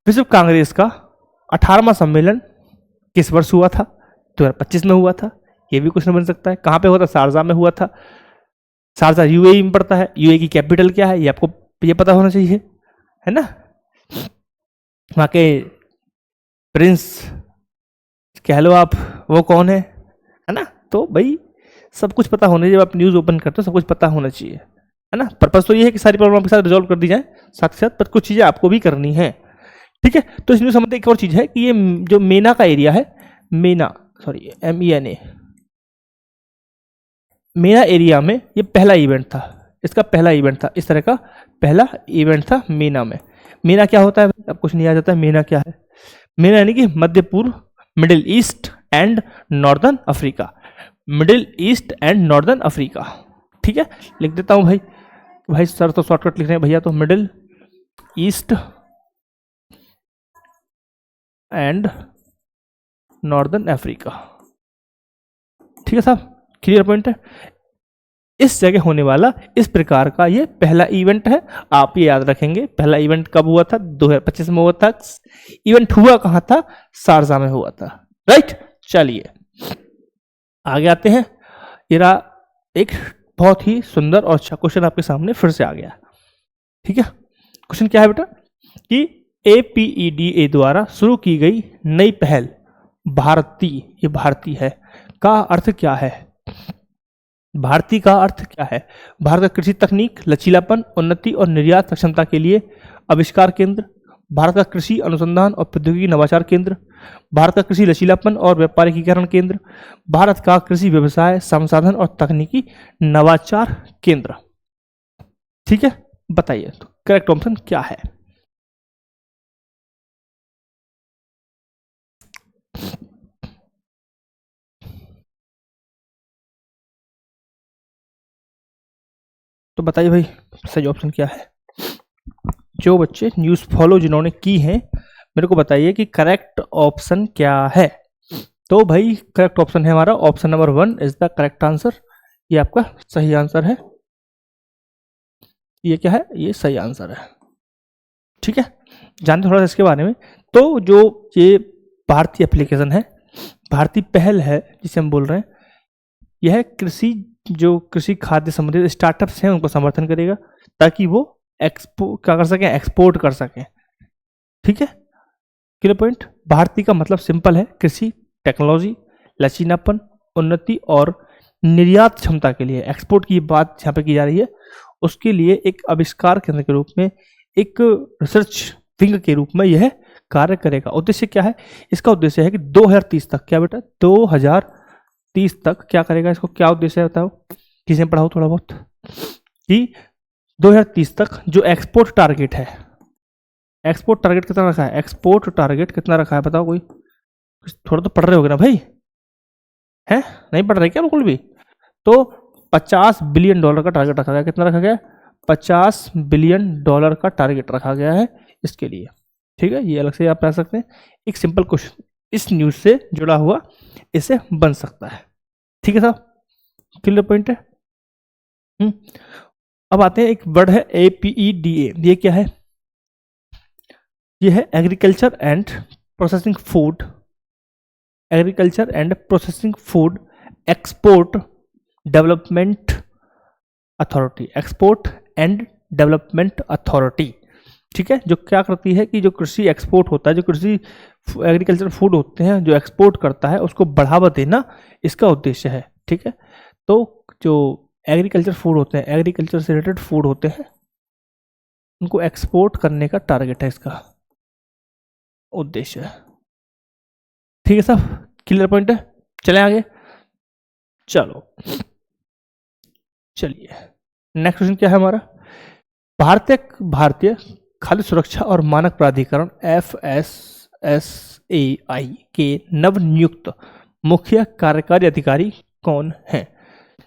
विश्व कांग्रेस का 18वां सम्मेलन किस वर्ष हुआ था, 2025 में हुआ था। ये भी क्वेश्चन बन सकता है। कहाँ पे हुआ था, शारजा में हुआ था। शारजा यूएई में पड़ता है। यूएई की कैपिटल क्या है, ये आपको ये पता होना चाहिए, है ना। वहाँ के प्रिंस कह लो आप, वो कौन है ना। तो भाई सब कुछ पता होना चाहिए, जब आप न्यूज़ ओपन करते हो सब कुछ पता होना चाहिए, है ना। पर्पस तो ये है कि सारी प्रॉब्लम आपके साथ रिजॉल्व कर दी जाए, साथ ही साथ पर कुछ चीज़ें आपको भी करनी है, ठीक है। तो इसमें समझते एक और चीज़ है कि ये जो मेना का एरिया है, MENA मेना एरिया में ये पहला इवेंट था, इसका पहला इवेंट था, इस तरह का पहला इवेंट था मेना में। मेना क्या होता है, अब कुछ नहीं आ जाता है। मेना क्या है, मेना यानी कि मध्य पूर्व, middle east and northern Africa, middle east and northern Africa, ठीक है। लिख देता हूं भाई सर तो शॉर्टकट लिख रहे हैं भैया, तो middle east and northern Africa, ठीक है साहब, क्लियर पॉइंट है। इस जगह होने वाला इस प्रकार का ये पहला इवेंट है, आप ये याद रखेंगे। पहला इवेंट कब हुआ था, 2025 में हुआ था। इवेंट हुआ कहां था, शारजा में हुआ था, राइट। चलिए आगे आते हैं। ये एक बहुत ही सुंदर और अच्छा क्वेश्चन आपके सामने फिर से आ गया, ठीक है। क्वेश्चन क्या है बेटा कि APEDA द्वारा शुरू की गई नई पहल भारतीय, ये भारतीय है, का अर्थ क्या है। भारतीय का अर्थ क्या है, भारत का कृषि तकनीक, लचीलापन, उन्नति और निर्यात सक्षमता के लिए आविष्कार केंद्र, भारत का कृषि अनुसंधान और प्रौद्योगिकी नवाचार केंद्र, भारत का कृषि लचीलापन और व्यापारिकीकरण केंद्र, भारत का कृषि व्यवसाय संसाधन और तकनीकी नवाचार केंद्र, ठीक है। बताइए तो करेक्ट ऑप्शन क्या है। तो बताइए भाई सही ऑप्शन क्या है। जो बच्चे न्यूज़ फॉलो जिन्होंने की हैं मेरे को बताइए कि करेक्ट ऑप्शन क्या है। तो भाई करेक्ट ऑप्शन है हमारा option number 1 is the correct answer. ये आपका सही आंसर है। ये क्या है, ये सही आंसर है, ठीक है। जानते थोड़ा सा इसके बारे में। तो जो ये भारतीय एप्लीकेशन है, भारतीय पहल है जिसे हम बोल रहे हैं, यह कृषि जो कृषि खाद्य संबंधित स्टार्टअप्स हैं उनको समर्थन करेगा ताकि वो क्या कर सकें, एक्सपोर्ट कर सकें, ठीक है। Clear point. भारतीय का मतलब सिंपल है, कृषि, टेक्नोलॉजी, लचीलापन, उन्नति और निर्यात क्षमता के लिए, एक्सपोर्ट की बात यहाँ पे की जा रही है, उसके लिए एक आविष्कार केंद्र के रूप में, एक रिसर्च विंग के रूप में यह कार्य करेगा। उद्देश्य क्या है, इसका उद्देश्य है कि 2030 तक, क्या बेटा 2030 तक क्या करेगा, इसको क्या उद्देश्य है बताओ, किसी ने पढ़ाओ थोड़ा बहुत, कि 2030 तक जो एक्सपोर्ट टारगेट है, एक्सपोर्ट टारगेट कितना रखा है, एक्सपोर्ट टारगेट कितना रखा है बताओ कोई, थोड़ा तो पढ़ रहे होगे ना भाई, है नहीं पढ़ रहे क्या बिल्कुल भी। तो $50 बिलियन का टारगेट रखा गया, कितना रखा गया, $50 बिलियन का टारगेट रखा गया है इसके लिए, ठीक है। ये अलग से आप पढ़ सकते हैं, एक सिंपल क्वेश्चन इस न्यूज से जुड़ा हुआ इससे बन सकता है, ठीक है साहब, क्लियर पॉइंट है। अब आते हैं, एक वर्ड है APEDA, ये क्या है, ये है agriculture and processing food, agriculture and processing food export development authority, export and development authority, ठीक है। जो क्या करती है कि जो कृषि एक्सपोर्ट होता है, जो कृषि एग्रीकल्चर फूड होते हैं जो एक्सपोर्ट करता है उसको बढ़ावा देना इसका उद्देश्य है, ठीक है। तो जो एग्रीकल्चर फूड होते हैं, एग्रीकल्चर से रिलेटेड फूड होते हैं, उनको एक्सपोर्ट करने का टारगेट है, इसका उद्देश्य है, ठीक है साहब, क्लियर पॉइंट है। चले आगे, चलो चलिए नेक्स्ट क्वेश्चन क्या है हमारा, भारतीय खाद्य सुरक्षा और मानक प्राधिकरण FSSAI के नवनियुक्त मुख्य कार्यकारी अधिकारी कौन हैं?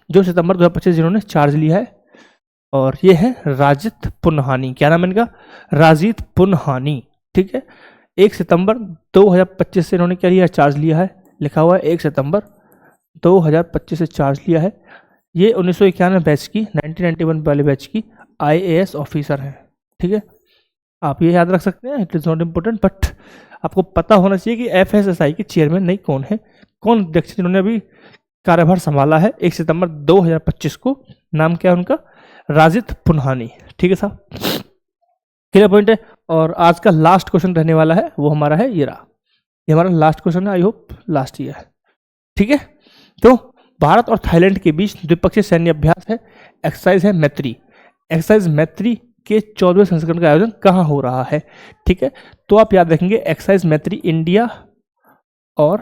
जो सितंबर 2025 जिन्होंने चार्ज लिया है, और ये है राजित पुन्हानी। क्या नाम है इनका? राजित पुन्हानी। ठीक है, 1 सितंबर 2025 से इन्होंने क्या लिया? चार्ज लिया है। लिखा हुआ है 1 सितंबर 2025 से चार्ज लिया है। ये 1991 बैच की, 1991 वाले बैच की IAS ऑफिसर हैं। ठीक है, आप ये याद रख सकते हैं, it is not important, but आपको पता होना चाहिए कि FSSAI के चेयरमैन नहीं कौन है, कौन अध्यक्ष जिन्होंने अभी कार्यभार संभाला है 1 सितंबर 2025 को। नाम क्या है उनका? राजित पुन्हानी। ठीक है साहब, क्लियर पॉइंट है। और आज का लास्ट क्वेश्चन रहने वाला है, वो हमारा है ये रहा। ये हमारा लास्ट क्वेश्चन है, आई होप लास्ट ईयर। ठीक है, तो भारत और थाईलैंड के बीच द्विपक्षीय सैन्य अभ्यास है, एक्सरसाइज है मैत्री। एक्सरसाइज मैत्री के 14वें संस्करण का आयोजन कहाँ हो रहा है? ठीक है, तो आप याद रखेंगे एक्सरसाइज मैत्री इंडिया और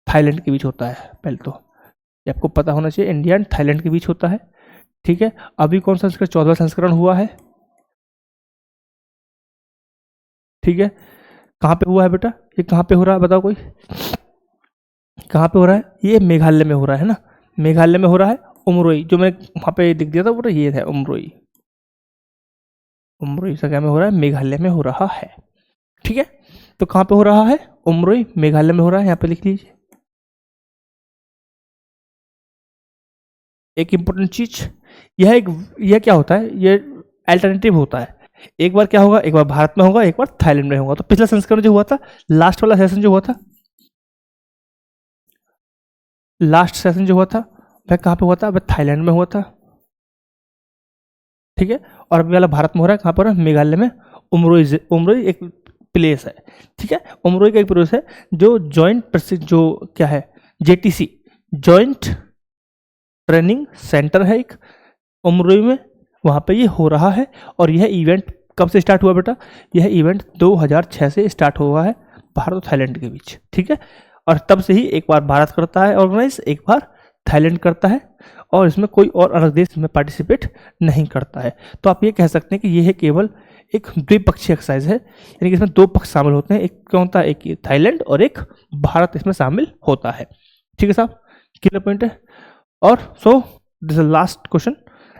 थाईलैंड के बीच होता है। पहले तो ये आपको पता होना चाहिए, इंडिया एंड थाईलैंड के बीच होता है। ठीक है, अभी कौन सा संस्करण? 14वां संस्करण हुआ है। ठीक है, कहाँ पे हुआ है बेटा? ये कहाँ पे हो रहा है बताओ कोई? कहाँ पे हो रहा है? ये मेघालय में हो रहा है ना, मेघालय में हो रहा है। उमरोई, जो मैंने वहाँ पे दिख दिया था वो ये है उमरोई। उमरोई जगह में हो रहा है, मेघालय में हो रहा है। ठीक है, तो कहाँ पे हो रहा है? उमरोई मेघालय में हो रहा है, यहाँ पे लिख लीजिए। एक इंपॉर्टेंट चीज यह क्या होता है? ये अल्टरनेटिव होता है। एक बार क्या होगा? एक बार भारत में होगा, एक बार थाईलैंड में होगा। तो पिछला संस्करण जो हुआ था, लास्ट वाला सेशन जो हुआ था, लास्ट सेशन जो हुआ था वह कहाँ पे हुआ था? वह थाईलैंड में हुआ था। ठीक है, और अभी वाला भारत में हो रहा है। कहाँ पर? मेघालय में उमरोई। उमरोई एक प्लेस है। ठीक है, उमरोई का एक प्लेस है जो जॉइंट जो क्या है, JTC जॉइंट ट्रेनिंग सेंटर है एक उमरोई में, वहाँ पे ये हो रहा है। और यह इवेंट कब से स्टार्ट हुआ बेटा? यह इवेंट 2006 से स्टार्ट हुआ है भारत और थाईलैंड के बीच। ठीक है, और तब से ही एक बार भारत करता है ऑर्गेनाइज, एक बार थाईलैंड करता है, और इसमें कोई और अलग देश इसमें पार्टिसिपेट नहीं करता है। तो आप ये कह सकते हैं कि यह केवल एक द्विपक्षीय एक्सरसाइज है, यानी कि इसमें 2 पक्ष शामिल होते हैं। एक कौन होता है? एक थाईलैंड और एक भारत इसमें शामिल होता है। ठीक है साहब, क्लियर पॉइंट है। और so this is last question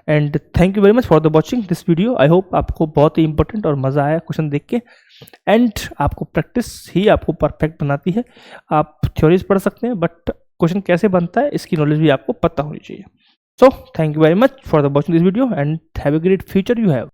and thank you very much for the watching this video. I hope आपको बहुत ही इंपॉर्टेंट और मज़ा आया क्वेश्चन देख के, एंड आपको प्रैक्टिस ही आपको परफेक्ट बनाती है। आप थ्योरीज पढ़ सकते हैं, बट क्वेश्चन कैसे बनता है इसकी नॉलेज भी आपको पता होनी चाहिए। So thank you very much for the watching this video and have a great future you have.